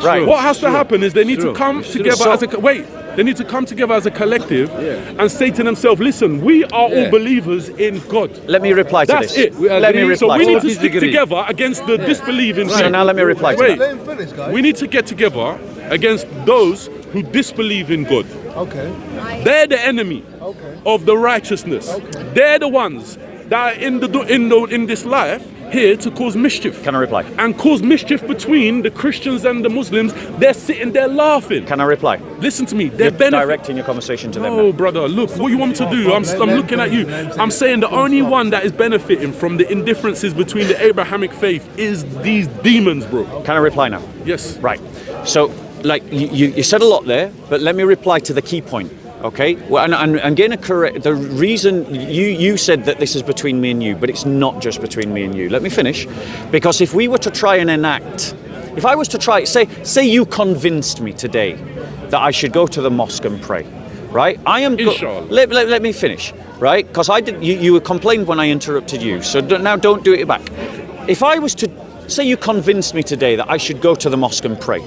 Right. What has to happen is they need to True. come True. together So- as a they need to come together as a collective and say to themselves, listen, we are all believers in God. Let me reply to That's this. it. Let me agree. So reply we to need that. to stick Disagree. together against the disbelieving. So now let me reply to Wait. that. Let him finish, guys. We need to get together against those who disbelieve in God. Okay. They're the enemy Okay. of the righteousness. They're the ones that are in this life here to cause mischief. Can I reply? And cause mischief between the Christians and the Muslims. They're sitting there laughing. Can I reply? Listen to me. They're You're benefiting. directing your conversation to them. Oh, now. brother, look, what you want me to do? I'm looking at you. I'm saying the only one that is benefiting from the indifferences between the Abrahamic faith is these demons, bro. Can I reply now? Yes. Right. So, like, you said a lot there, but let me reply to the key point. Okay. Well, and I'm going to correct the reason you said that this is between me and you, but it's not just between me and you. Let me finish, because if we were to try and enact, if I was to try, say you convinced me today that I should go to the mosque and pray, right? I am. Inshallah. Let me finish, right? Because I did. You complained when I interrupted you, so now don't do it back. If I was to say you convinced me today that I should go to the mosque and pray,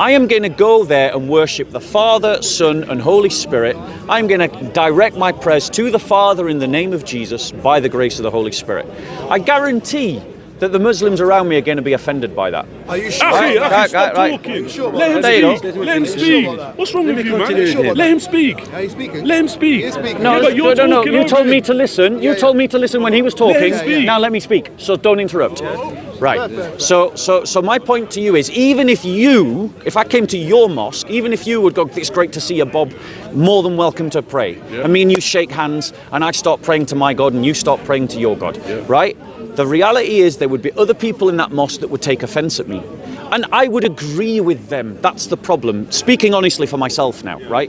I am going to go there and worship the Father, Son, and Holy Spirit. I'm going to direct my prayers to the Father in the name of Jesus by the grace of the Holy Spirit. I guarantee that the Muslims around me are going to be offended by that. Are you sure? Actually, Right, stop right. talking. Sure about Let him that? There you speak. go. Let him Sure speak. about that. What's wrong with you, man? continue. Let him speak. Are you speaking? Let him speak. He's speaking. No, Yeah, but you're no. talking You over told me him. to listen. You Yeah, told yeah. me to listen when he was talking. him speak. Now let me speak. So don't interrupt. Right. Fair. So my point to you is, even if I came to your mosque, even if you would go, it's great to see you, Bob, more than welcome to pray. I mean, you shake hands, and I start praying to my God, and you start praying to your God. Right. The reality is there would be other people in that mosque that would take offense at me. And I would agree with them. That's the problem. Speaking honestly for myself now, right?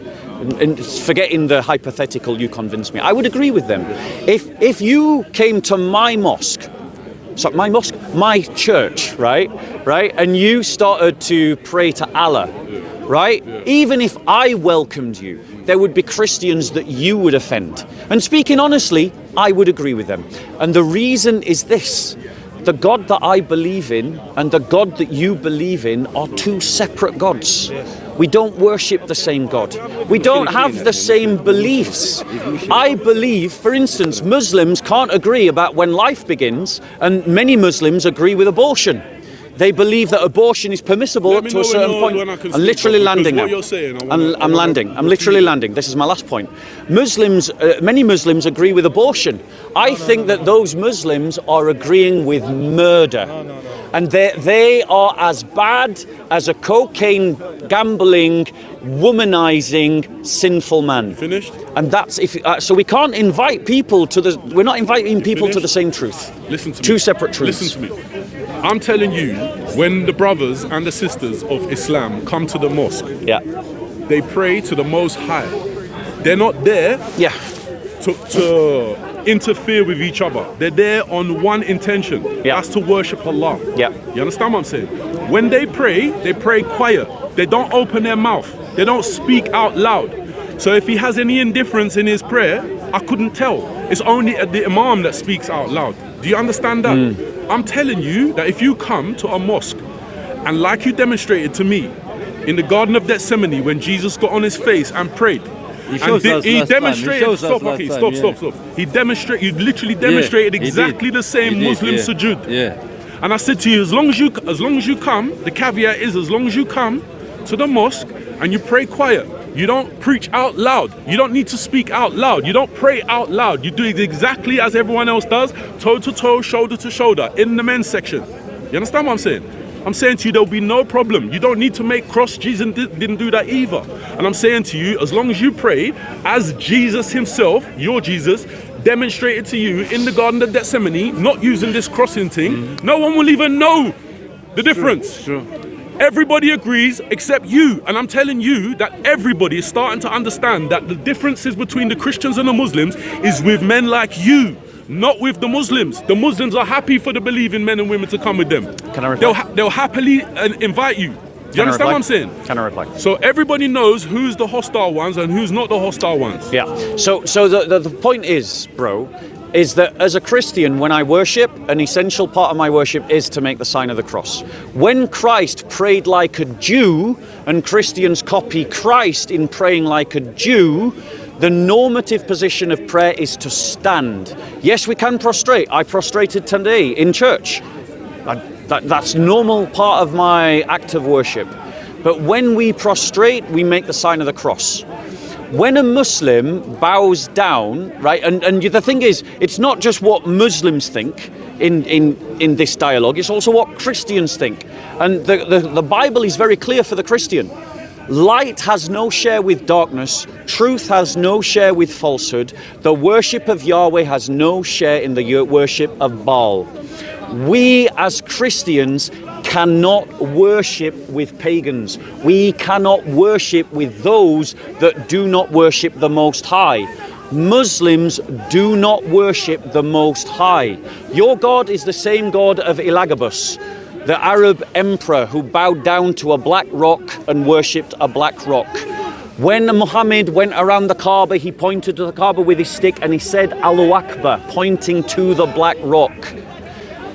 And forgetting the hypothetical you convinced me. I would agree with them. If you came to my mosque, my church, right? And you started to pray to Allah, right? Even if I welcomed you, there would be Christians that you would offend. And speaking honestly, I would agree with them. And the reason is this. The God that I believe in and the God that you believe in are two separate gods. We don't worship the same God. We don't have the same beliefs. I believe, for instance, Muslims can't agree about when life begins, and many Muslims agree with abortion. They believe that abortion is permissible Let me to know a certain when point. I can I'm speak, literally because landing what now. you're saying, I I'm wanna landing. I'm literally landing. This is my last point. Muslims, many Muslims agree with abortion. I think that those Muslims are agreeing with murder. And they are as bad as a cocaine, gambling, womanizing, sinful man. Finished? And that's so we can't invite people to the. We're not inviting people to finished? the same truth. Listen to me. Two separate truths. Listen to me. I'm telling you, when the brothers and the sisters of Islam come to the mosque, Yeah. they pray to the Most High. They're not there Yeah. to interfere with each other. They're there on one intention. Yeah. That's to worship Allah. Yeah. You understand what I'm saying? When they pray quiet. They don't open their mouth. They don't speak out loud. So if he has any indifference in his prayer, I couldn't tell. It's only the Imam that speaks out loud. Do you understand that? I'm telling you that if you come to a mosque, and like you demonstrated to me in the Garden of Gethsemane when Jesus got on his face and prayed, shows us he last time. He demonstrated. shows us Stop, last okay, time, stop. He demonstrated. You literally demonstrated he did. exactly the same He did, Muslim yeah. sujood. Yeah. And I said to you, as long as you come, the caveat is as long as you come to the mosque and you pray quiet. You don't preach out loud. You don't need to speak out loud. You don't pray out loud. You do it exactly as everyone else does, toe to toe, shoulder to shoulder, in the men's section. You understand what I'm saying? I'm saying to you, there'll be no problem. You don't need to make cross. Jesus didn't do that either. And I'm saying to you, as long as you pray as Jesus himself, your Jesus, demonstrated to you in the Garden of Gethsemane, not using this crossing thing, no one will even know the difference. True. Everybody agrees except you. And I'm telling you that everybody is starting to understand that the differences between the Christians and the Muslims is with men like you, not with the Muslims. The Muslims are happy for the believing men and women to come with them. Can I reply? They'll happily invite you. You understand what I'm saying? Can I reply? So everybody knows who's the hostile ones and who's not the hostile ones. Yeah. So the point is, bro, is that as a Christian, when I worship, an essential part of my worship is to make the sign of the cross. When Christ prayed like a Jew, and Christians copy Christ in praying like a Jew, the normative position of prayer is to stand. Yes, we can prostrate. I prostrated today in church. That's normal part of my act of worship. But when we prostrate, we make the sign of the cross. When a Muslim bows down, right, and the thing is, it's not just what Muslims think in this dialogue, it's also what Christians think. And the Bible is very clear for the Christian. Light has no share with darkness, truth has no share with falsehood, the worship of Yahweh has no share in the worship of Baal. We as Christians cannot worship with pagans. We cannot worship with those that do not worship the Most High. Muslims do not worship the Most High. Your God is the same God of Elagabus, the Arab emperor who bowed down to a black rock and worshipped a black rock. When Muhammad went around the Kaaba, he pointed to the Kaaba with his stick and he said, Allahu Akbar, pointing to the black rock.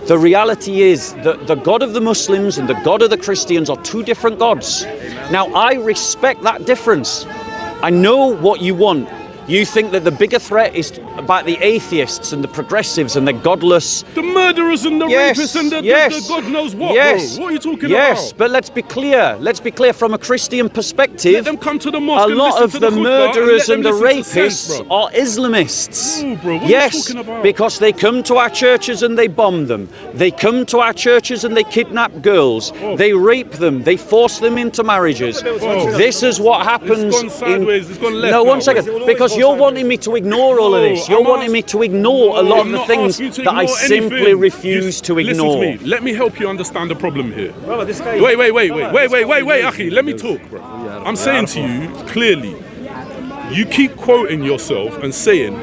The reality is that the God of the Muslims and the God of the Christians are two different gods. Now, I respect that difference. I know what you want. You think that the bigger threat is about the atheists and the progressives and the godless. The murderers and the rapists and the God knows what, bro. What are you talking about? Yes, but let's be clear. Let's be clear from a Christian perspective. Let them come to the mosque. A lot of the murderers and the rapists sense, are Islamists. No, bro, what yes, are you talking about? because they come to our churches and they bomb them. They come to our churches and they kidnap girls. They rape them. They force them into marriages. This is what happens. It's gone sideways. It's gone left. No, now, one second. bro. Because you're wanting me to ignore all of this. You're wanting me to ignore a lot of the things that I simply refuse to ignore. Listen to me. Let me help you understand the problem here. Wait, Akhi, let me talk, bro. I'm saying to you clearly, you keep quoting yourself and saying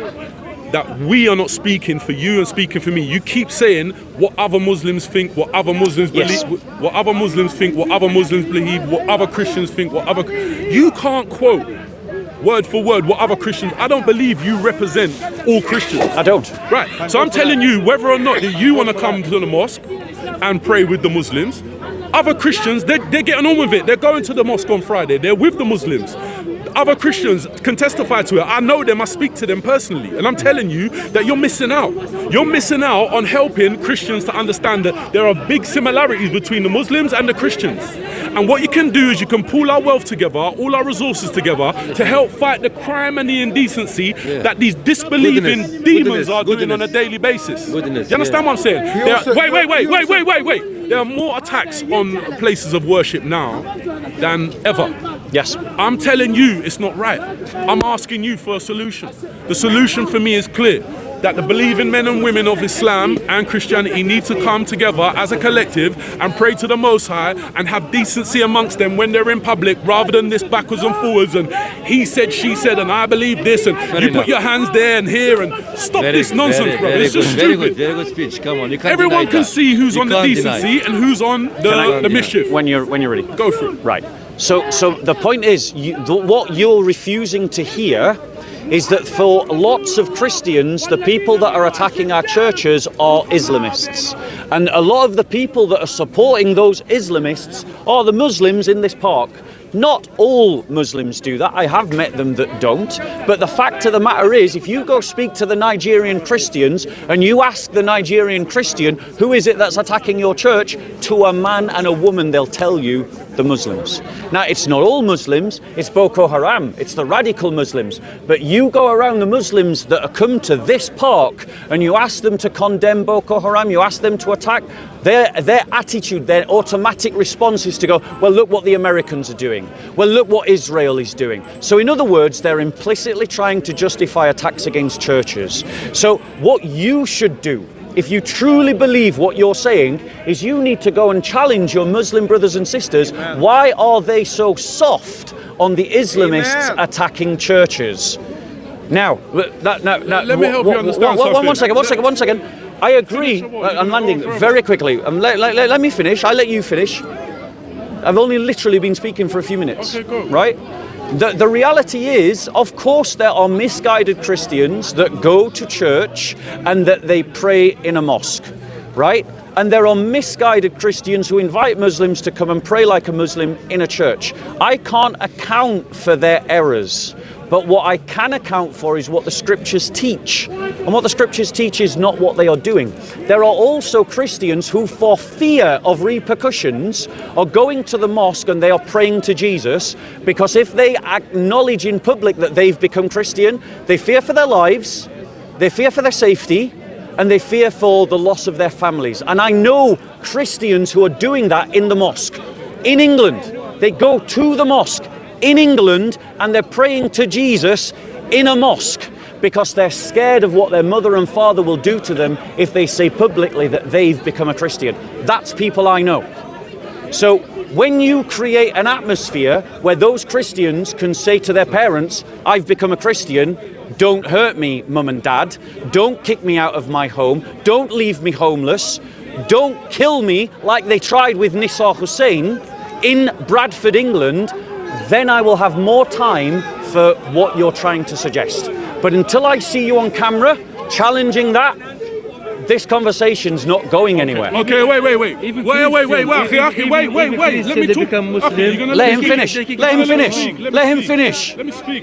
that we are not speaking for you and speaking for me. You keep saying what other Muslims think, what other Muslims believe, what other Muslims think, what other Muslims believe, what other Christians think, what other. You can't quote word for word what other Christians. I don't believe you represent all Christians. I don't. Right. So I'm telling you, whether or not you want to come to the mosque and pray with the Muslims, other Christians, they're getting on with it. They're going to the mosque on Friday. They're with the Muslims. Other Christians can testify to it. I know them. I speak to them personally. And I'm telling you that you're missing out. You're missing out on helping Christians to understand that there are big similarities between the Muslims and the Christians. And what you can do is you can pool our wealth together, all our resources together, to help fight the crime and the indecency that these disbelieving demons are doing on a daily basis. Do you understand what I'm saying? Wait. There are more attacks on places of worship now than ever. Yes. I'm telling you it's not right. I'm asking you for a solution. The solution for me is clear. That the believing men and women of Islam and Christianity need to come together as a collective and pray to the Most High and have decency amongst them when they're in public, rather than this backwards and forwards and he said, she said, and I believe this, and put your hands there and here, and stop this nonsense, bro. It's just stupid. Very good speech. Come on, you can't Everyone deny can that. see who's You on the can't decency deny. and who's on the mischief. When you're ready. Go for it. Right. So the point is, what you're refusing to hear is that for lots of Christians, the people that are attacking our churches are Islamists. And a lot of the people that are supporting those Islamists are the Muslims in this park. Not all Muslims do that. I have met them that don't. But the fact of the matter is, if you go speak to the Nigerian Christians and you ask the Nigerian Christian, who is it that's attacking your church? To a man and a woman, they'll tell you the Muslims. Now, it's not all Muslims. It's Boko Haram. It's the radical Muslims. But you go around the Muslims that have come to this park and you ask them to condemn Boko Haram, you ask them to attack, their attitude, their automatic response is to go, well, look what the Americans are doing. Well, look what Israel is doing. So in other words, they're implicitly trying to justify attacks against churches. So what you should do, if you truly believe what you're saying, is you need to go and challenge your Muslim brothers and sisters. Why are they so soft on the Islamists attacking churches? Now, let me help you understand something. One second. I agree. I'm landing very quickly. Let me finish. I'll let you finish. I've only literally been speaking for a few minutes. Okay, go. Right? The reality is, of course, there are misguided Christians that go to church and that they pray in a mosque, right? And there are misguided Christians who invite Muslims to come and pray like a Muslim in a church. I can't account for their errors, but what I can account for is what the scriptures teach. And what the scriptures teach is not what they are doing. There are also Christians who, for fear of repercussions, are going to the mosque and they are praying to Jesus, because if they acknowledge in public that they've become Christian, they fear for their lives, they fear for their safety, and they fear for the loss of their families. And I know Christians who are doing that in the mosque. In England, they go to the mosque in England and they're praying to Jesus in a mosque because they're scared of what their mother and father will do to them if they say publicly that they've become a Christian. That's people I know. So when you create an atmosphere where those Christians can say to their parents, I've become a Christian, don't hurt me, mum and dad, don't kick me out of my home, don't leave me homeless, don't kill me like they tried with Nisa Hussein in Bradford, England, then I will have more time for what you're trying to suggest. But until I see you on camera challenging that, this conversation's not going anywhere. Okay, wait. Wait. Let me talk. Let him finish.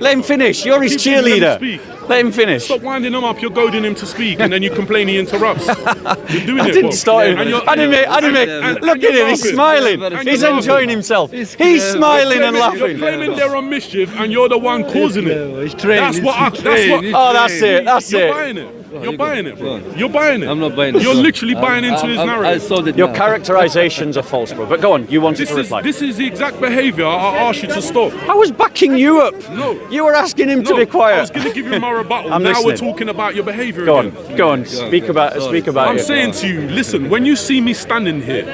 Let him finish. You're his cheerleader. Let him finish. Stop winding him up. You're goading him to speak, and then you complain he interrupts. You're doing I it. didn't start him. And I didn't make. Look at him. He's smiling. He's enjoying himself. He's smiling and You're laughing. claiming they're on mischief, and you're the one causing it. That's what. Oh, that's it. That's You're it. buying it. You're buying it, bro. You're buying it. I'm not buying it. You're literally buying into his I narrative. saw it. Your characterizations are false, bro. But go on. You wanted to reply. This is the exact behaviour I asked you to stop. I was backing you up. No. You were asking him to be I was quiet. going to give you my rebuttal. I'm now we're listening. talking about your behaviour Go again. on. Go on. Speak about I'm it. saying to you, listen, when you see me standing here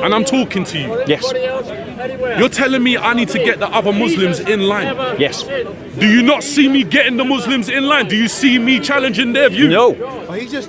and I'm talking to you, Yes. you're telling me I need to get the other Muslims in line. Yes. Do you not see me getting the Muslims in line? Do you see me challenging their view? No.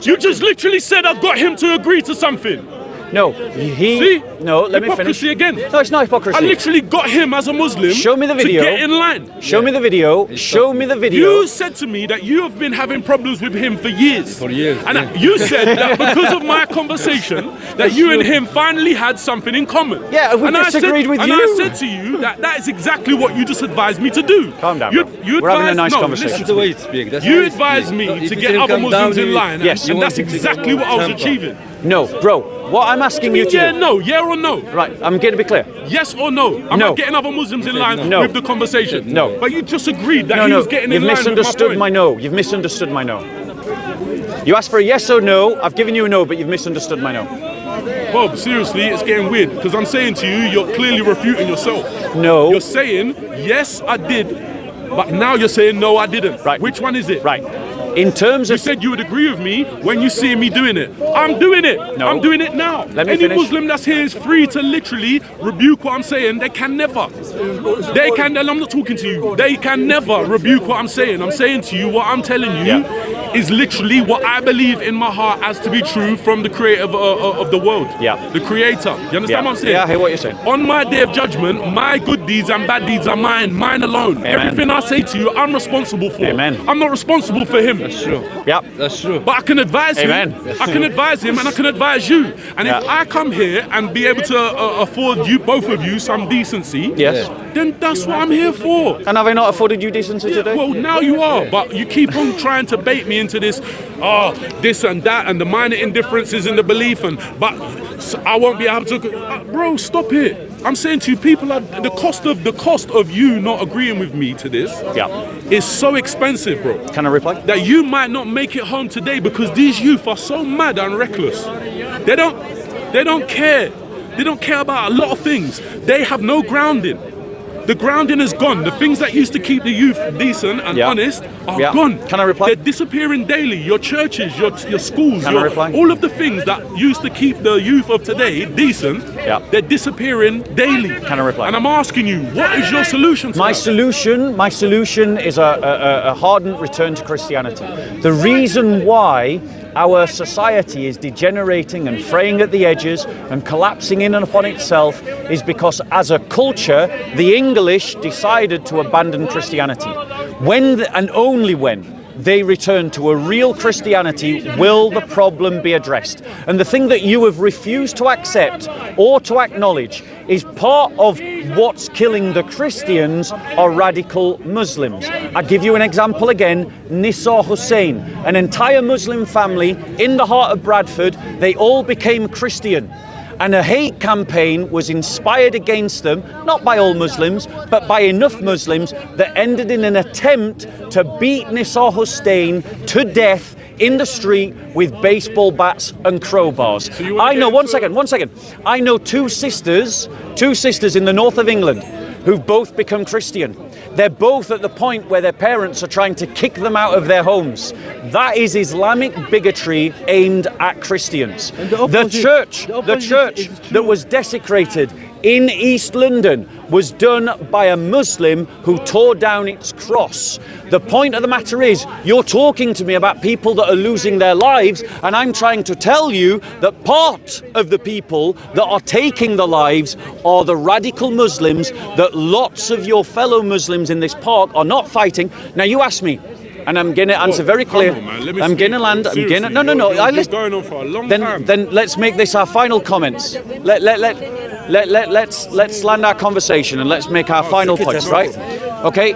You just literally said I got him to agree to something. No. See? No. Let me finish. Hypocrisy again. No, it's not hypocrisy. I literally got him as a Muslim Show me the video. to get in line. Show me the video. Show me the video. You said to me that you have been having problems with him for years. For years, And yeah. you said that because of my conversation, that you and him finally had something in common. Yeah, we disagreed with and you. I said to you that is exactly what you just advised me to do. Calm down, You, bro. you We're having a advised- nice no, conversation. listen That's to the way me. you speak. That's You how you advised speak. me If to you get didn't other come Muslims down, in you- line, Yes. and you that's want to exactly what I was temper. achieving. No, bro. What I'm asking you to Yeah, do. no, yeah or no? Right. I'm going to be clear. Yes or no? Am No. I getting other Muslims in line No. with the conversation? No. But you just agreed that No, he no. was getting You've in line with my misunderstood point. my no. You've misunderstood my no. You asked for a yes or no. I've given you a no, but you've misunderstood my no. Bob, seriously, it's getting weird because I'm saying to you, you're clearly refuting yourself. No. You're saying, yes, I did, but now you're saying, no, I didn't. Right. Which one is it? Right. In terms You of said you would agree with me when you see me doing it. I'm doing it. No. I'm doing it now. Let me Any finish. Muslim that's here is free to literally rebuke what I'm saying. They can never. They can, and I'm not talking to you. They can never rebuke what I'm saying. I'm saying to you what I'm telling you is literally what I believe in my heart as to be true from the creator of the world. Yeah. The creator. You understand what I'm saying? Yeah, I hear what you're saying. On my day of judgment, my good deeds and bad deeds are mine alone. Amen. Everything I say to you, I'm responsible for. Amen. I'm not responsible for him. That's true. Yeah. That's true. But I can advise Amen. him. I can advise him and I can advise you. And if I come here and be able to afford you, both of you, some decency, Yes. then that's what I'm here for. And have I not afforded you decency today? Well, now you are, but you keep on trying to bait me into this, this and that, and the minor indifferences in the belief, but I won't be able to. Bro, stop it. I'm saying to you, people are the cost of you not agreeing with me to this. Yeah. Is so expensive, bro. Can I reply? That you might not make it home today because these youth are so mad and reckless. They don't care. They don't care about a lot of things. They have no grounding. The grounding is gone. The things that used to keep the youth decent and honest are gone. Can I reply? They're disappearing daily. Your churches, your schools, Can I reply? all of the things that used to keep the youth of today decent, they're disappearing daily. Can I reply? And I'm asking you, what is your solution to My that? solution is a hardened return to Christianity. The reason why our society is degenerating and fraying at the edges and collapsing in and upon itself is because as a culture, the English decided to abandon Christianity. When and only when they return to a real Christianity will the problem be addressed. And the thing that you have refused to accept or to acknowledge is part of what's killing the Christians are radical Muslims. I give you an example again, Nisa Hussein, an entire Muslim family in the heart of Bradford, they all became Christian. And a hate campaign was inspired against them, not by all Muslims, but by enough Muslims that ended in an attempt to beat Nisa Hussein to death in the street with baseball bats and crowbars. I know, one second. I know two sisters in the north of England who've both become Christian. They're both at the point where their parents are trying to kick them out of their homes. That is Islamic bigotry aimed at Christians. The church that was desecrated in East London was done by a Muslim who tore down its cross. The point of the matter is, you're talking to me about people that are losing their lives, and I'm trying to tell you that part of the people that are taking the lives are the radical Muslims that lots of your fellow Muslims in this park are not fighting. Now you ask me, and I'm going to answer very clear. I'm going to land. I'm going to. No. You're going on for a long time. Then let's make this our final comments. Let's land our conversation and let's make our final points, right? Okay?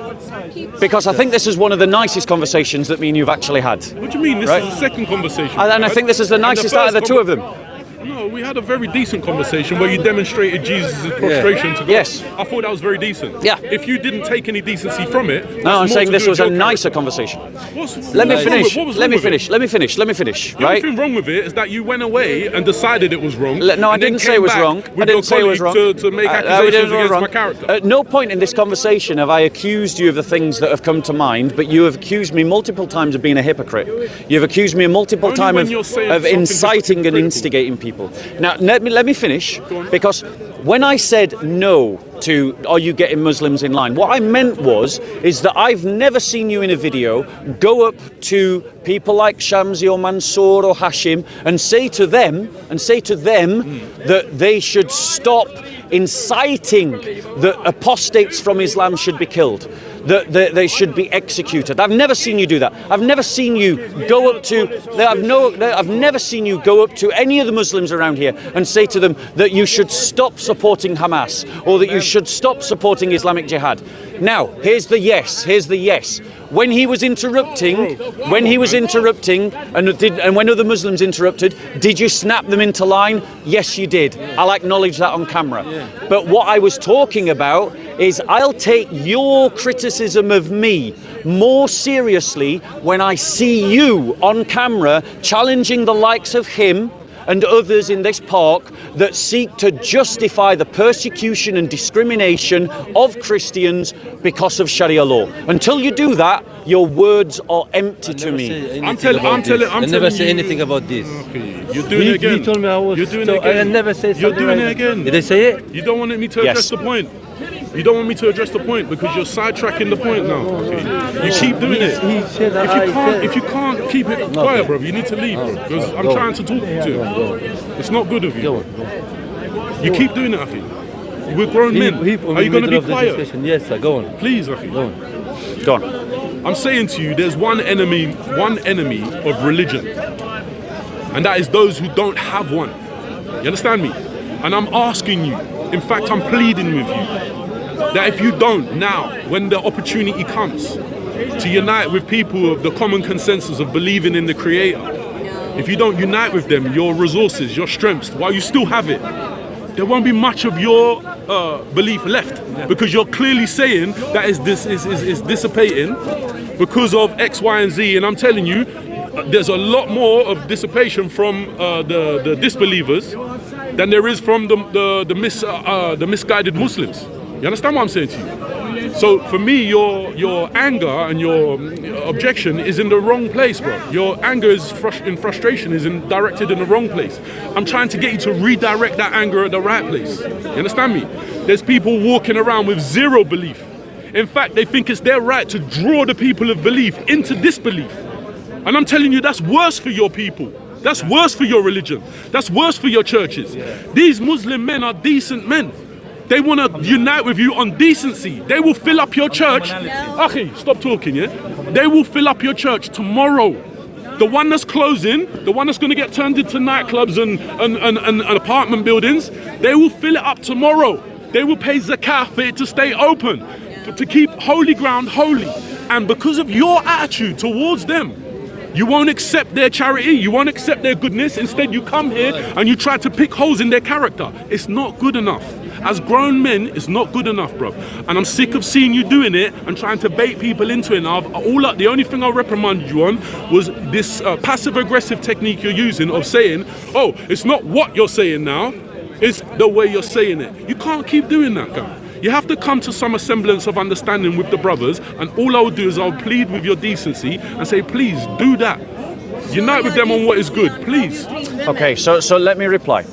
Because I think this is one of the nicest conversations that me and you've actually had. What do you mean? This is the second conversation. And I think this is the nicest out of the two of them. No, we had a very decent conversation where you demonstrated Jesus' prostration to God. Yes. I thought that was very decent. Yeah. If you didn't take any decency from it... No, I'm saying this was a nicer conversation. Let me finish. Let me finish. The only thing wrong with it is that you went away and decided it was wrong. No, I didn't say it was wrong. I didn't say it was wrong. To make accusations against my character. At no point in this conversation have I accused you of the things that have come to mind, but you have accused me multiple times of being a hypocrite. You've accused me multiple times of inciting and instigating people. Now, let me finish, because when I said no to are you getting Muslims in line, what I meant is that I've never seen you in a video go up to people like Shamsi or Mansour or Hashim and say to them that they should stop inciting that apostates from Islam should be killed, that they should be executed. I've never seen you do that. I've never seen you go up to I've never seen you go up to any of the Muslims around here and say to them that you should stop supporting Hamas or that you should stop supporting Islamic Jihad. Now, here's the yes. When he was interrupting, and when other Muslims interrupted, did you snap them into line? Yes, you did. I'll acknowledge that on camera. But what I was talking about is I'll take your criticism of me more seriously when I see you on camera challenging the likes of him and others in this park that seek to justify the persecution and discrimination of Christians because of Sharia law. Until you do that, your words are empty to me. I'm telling I never say anything about this. Okay, you're doing it again. He told me I was. You're doing it again. I never say something. You're doing it again. Did I say it? You don't want me to address the point. You don't want me to address the point because you're sidetracking the point now. Okay? You keep doing it. He said that If you can't keep it quiet, bro, you need to leave, bro. Because I'm trying to talk to you. It's not good of you. You keep doing it, Akhi. We're grown men. Are you going to be quiet? Yes, sir. Go on. Please, Akhi. Go on. I'm saying to you, there's one enemy of religion, and that is those who don't have one. You understand me? And I'm asking you, in fact, I'm pleading with you, that if you don't now, when the opportunity comes to unite with people of the common consensus of believing in the Creator, if you don't unite with them, your resources, your strengths, while you still have it, there won't be much of your belief left, because you're clearly saying that is dissipating because of X, Y, and Z. And I'm telling you, there's a lot more of dissipation from the disbelievers than there is from the misguided Muslims. You understand what I'm saying to you? So for me, your anger and your objection is in the wrong place, bro. Your anger is in frustration is directed in the wrong place. I'm trying to get you to redirect that anger at the right place. You understand me? There's people walking around with zero belief. In fact, they think it's their right to draw the people of belief into disbelief. And I'm telling you, that's worse for your people. That's worse for your religion. That's worse for your churches. These Muslim men are decent men. They want to unite with you on decency. They will fill up your church. Akhi, stop talking, yeah? They will fill up your church tomorrow. The one that's closing, the one that's going to get turned into nightclubs and apartment buildings, they will fill it up tomorrow. They will pay zakah for it to stay open, to keep holy ground holy. And because of your attitude towards them, you won't accept their charity, you won't accept their goodness. Instead, you come here and you try to pick holes in their character. It's not good enough. As grown men, it's not good enough, bro. And I'm sick of seeing you doing it and trying to bait people into it. Now, the only thing I reprimanded you on was this passive-aggressive technique you're using of saying, oh, it's not what you're saying now, it's the way you're saying it. You can't keep doing that, guy. You have to come to some semblance of understanding with the brothers, and all I will do is I'll plead with your decency and say, please do that. Unite with them on what is good, please. Okay, so let me reply,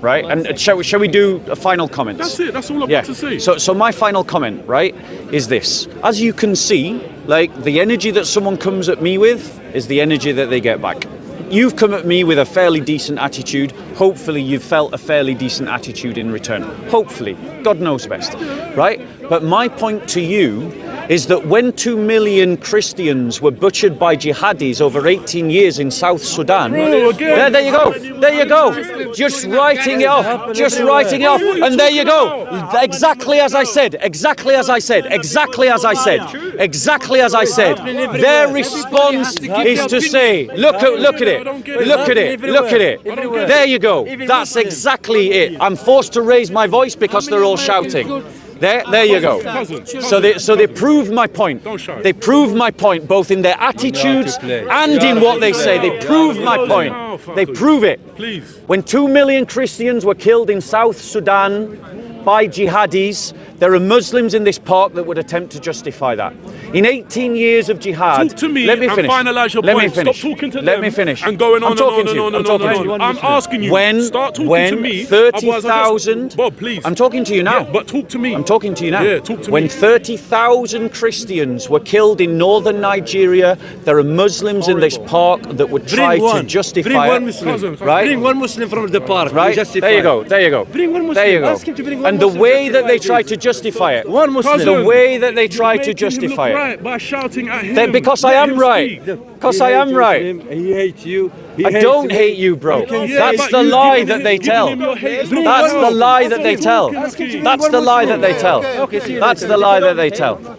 right? And shall we do a final comment? That's it. That's all I've got to say. So my final comment, right, is this: as you can see, like the energy that someone comes at me with is the energy that they get back. You've come at me with a fairly decent attitude. Hopefully you've felt a fairly decent attitude in return. Hopefully. God knows best. Right? But my point to you is that when 2 million Christians were butchered by jihadis over 18 years in South Sudan, there you go. There you go. Just writing it off. Just writing it off. And there you go. Exactly as I said. Exactly as I said. Exactly as I said. Exactly as I said. Their response is to say, look at it. Look at it. Look at it. There you go. That's exactly it. I'm forced to raise my voice because they're all shouting. There you go. So they prove my point. They prove my point both in their attitudes and in what they say. They prove my point. They prove it. Please. When 2 million Christians were killed in South Sudan by jihadis, there are Muslims in this park that would attempt to justify that. In 18 years of jihad, talk to me let me and finish. finalize your let point. Me finish. Stop talking to let them me finish. and going on I'm talking to you. I'm asking you. Start talking to me. 30,000. Bob, please. I'm talking to you now. Yeah, but talk to me. I'm talking to you now. Yeah, talk to when me. 30,000 Christians were killed in northern Nigeria, there are Muslims in this park that would try to justify Bring one it. Muslim. Right? Bring one Muslim from the park. Right? There you go. There you go. Bring one Muslim. There you go. Ask him to bring one And the Muslim. way that they try to justify it. One Muslim. The way that they try to justify it. Right by shouting at him. Because I am right. Because I am right. He hates you. I don't hate you, bro. That's the lie that they tell. That's the lie that they tell. That's the lie that they tell. That's the lie that they tell.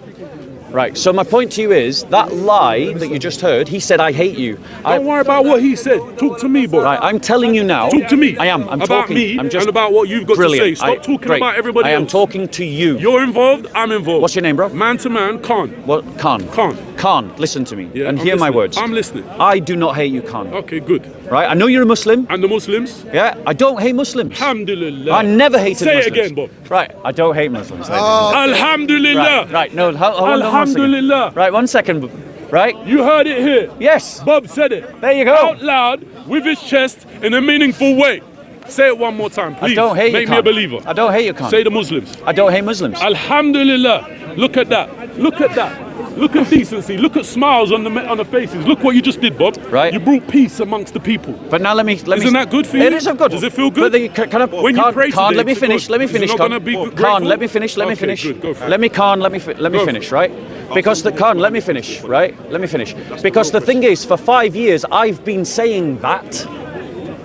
Right, so my point to you is, that lie that you just heard, he said, I hate you. Don't worry about what he said. Talk to me, boy. Right, I'm telling you now. Talk to me. I am. I'm about talking. me I'm just and about what you've got brilliant. to say. Stop talking great. about everybody I am else. talking to you. You're involved, I'm involved. What's your name, bro? Man to man, Khan. What? Khan. Khan. Khan, listen to me Yeah, and I'm hear my listening. words. I'm listening. I do not hate you, Khan. Okay, good. Right, I know you're a Muslim. And the Muslims? Yeah, I don't hate Muslims. Alhamdulillah. I never hated Say Muslims. it again, Bob. Right, I don't hate Muslims. Alhamdulillah. Right, no, hold on 1 second. Alhamdulillah. Right, 1 second. Right? You heard it here. Yes. Bob said it. There you go. Out loud, with his chest, in a meaningful way. Say it one more time, please. I don't hate Make you, me a Khan. believer. I don't hate you, Khan. Say the Muslims. I don't hate Muslims. Alhamdulillah. Look at that. Look at that. Look at decency. Look at smiles on the faces. Look what you just did, Bob. Right. You brought peace amongst the people. But now let me. Isn't that good for you? It is good. Does it feel good? But can I, When you Khan, pray Khan, today, let me it's finish. good. Let me Is it finish. not Khan. gonna be Khan, grateful? let me finish. Let me Okay, finish. good. Go for it. Let me, Khan. Let me Go finish. for it. Right? Because the Khan. Let me finish. Right? Let me finish. Because the thing is, for 5 years, I've been saying that.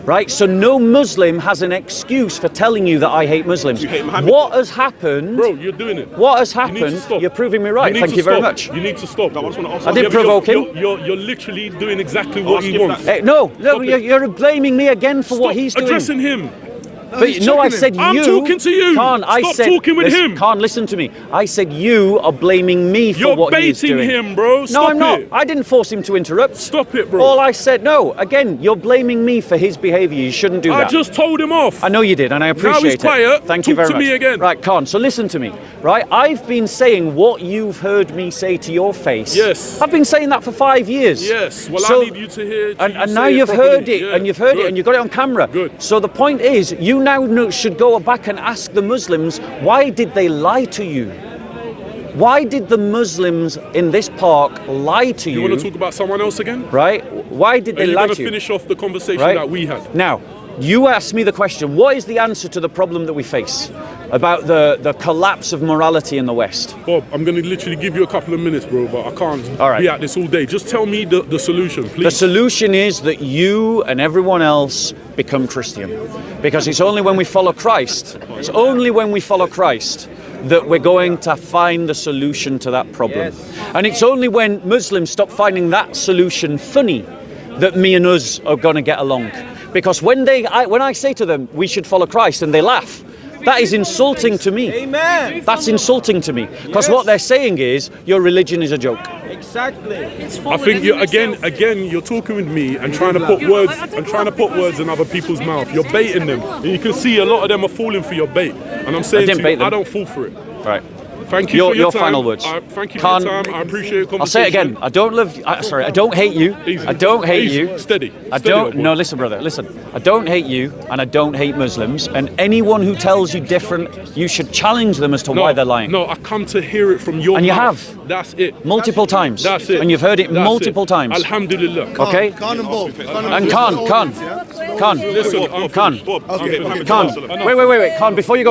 Right, so no Muslim has an excuse for telling you that I hate Muslims. You hate Muhammad. What has happened? Bro, you're doing it. What has You need to happened? stop. You're proving me right. need Thank to you very stop. much. You need to stop. I didn't provoke him. You're literally doing exactly what he wants. Hey, no, Stop it. you're blaming me again for what Stop he's doing. addressing him. But he's no, I checking said him. I'm you. talking to you. Khan, I Stop said, talking with listen, him. Khan, listen to me. I said you are blaming me for You're what he's baiting doing. him, bro. No, Stop I'm not. it. I didn't force him to interrupt. Stop it, bro. All I said, no. Again, you're blaming me for his behaviour. You shouldn't do I that. just told him off. I know you did, and I appreciate he's it. quiet. Thank you Talk very to much. me again. Right, Khan. So listen to me. Right, I've been saying what you've heard me say to your face. Yes. I've been saying that for 5 years. Yes. Well, So- I need you to hear. And now you've heard it, and you've heard it, and you've got it on camera. Good. So the point is, you now should go back and ask the Muslims, why did they lie to you? Why did the Muslims in this park lie to you? You want to talk about someone else again? Right? Why did Are they you lie going to to you? finish off the conversation Right? that we had? Now, you asked me the question, what is the answer to the problem that we face about the collapse of morality in the West? Bob, I'm going to literally give you a couple of minutes, bro, but I can't All right. be at this all day. Just tell me the solution, please. The solution is that you and everyone else become Christian. Because it's only when we follow Christ, that we're going to find the solution to that problem. And it's only when Muslims stop finding that solution funny that me and us are going to get along. Because when I say to them, we should follow Christ, and they laugh, that is insulting to me. Amen. That's insulting to me. Because what they're saying is, your religion is a joke. Exactly. I think you're again you're talking with me and trying to put words in other people's mouth. You're baiting them, and you can see a lot of them are falling for your bait. And I'm saying didn't to bait you, them. I don't fall for it. Right. Thank you for your time. final words. Thank you Khan, for your time. I appreciate your conversation. I'll say it again. I don't love. Sorry, I don't hate you. Easy. I don't hate Easy. you. Steady. I Steady, don't. old boy. No, listen, brother. Listen. I don't hate you, and I don't hate Muslims. And anyone who tells you different, you should challenge them as to why they're lying. No, I come to hear it from your And you mouth. have. That's it. Multiple times. That's it. And you've heard it That's multiple times. Alhamdulillah. Okay. Khan and both. And Khan. Listen, I'm Khan. finished. Bob, I'm Okay, finished. Khan, Enough. wait, Khan, before you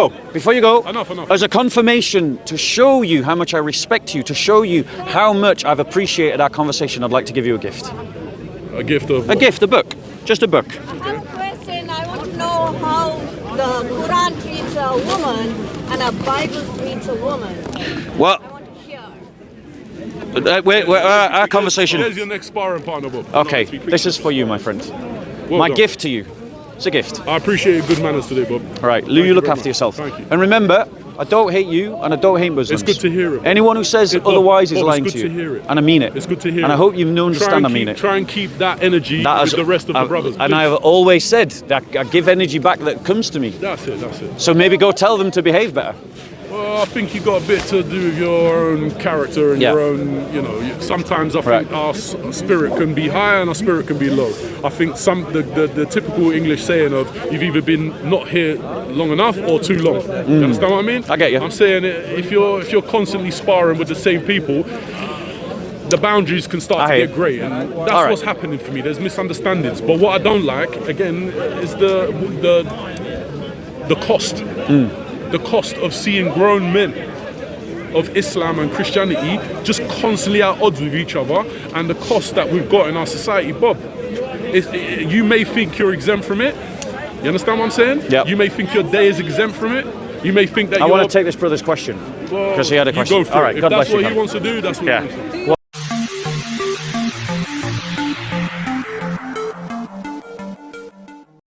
go, Enough. as a confirmation to show you how much I respect you, to show you how much I've appreciated our conversation, I'd like to give you a gift. A gift of A gift, a book. Just a book. I have a question. I want to know how the Quran treats a woman and a Bible treats a woman. Well, I want to hear. wait, our conversation. There's your next sparring partner, Bob. Okay, this is for you, my friend. Well My done. gift to you. It's a gift. I appreciate your good manners today, Bob. All right, Thank you look very after much. yourself. Thank you. And remember, I don't hate you and I don't hate Muslims. It's good to hear it, Bob. Anyone who says Bob, otherwise is Bob, lying it's to good you. to hear it. And I mean it. It's good to hear And it. I hope you understand I mean it. Try and keep that energy with the rest of the brothers. And please. I've always said that I give energy back that comes to me. That's it. So maybe go tell them to behave better. Well, I think you got a bit to do with your own character and Yeah. your own, sometimes I think Right. our spirit can be high and our spirit can be low. I think the typical English saying of you've either been not here long enough or too long. You understand what I mean? I get you. I'm saying if you're constantly sparring with the same people, the boundaries can start I to hear get you. great, and that's All right. what's happening for me. There's misunderstandings, but what I don't like, again, is the cost. The cost of seeing grown men of Islam and Christianity just constantly at odds with each other, and the cost that we've got in our society, Bob. You may think you're exempt from it. You understand what I'm saying? Yep. You may think your day is exempt from it. You may think that I you're... want to take this brother's question because he had a question. You go for All it. right, If God that's bless you. what he man. wants to do, that's what he wants to do. Yeah.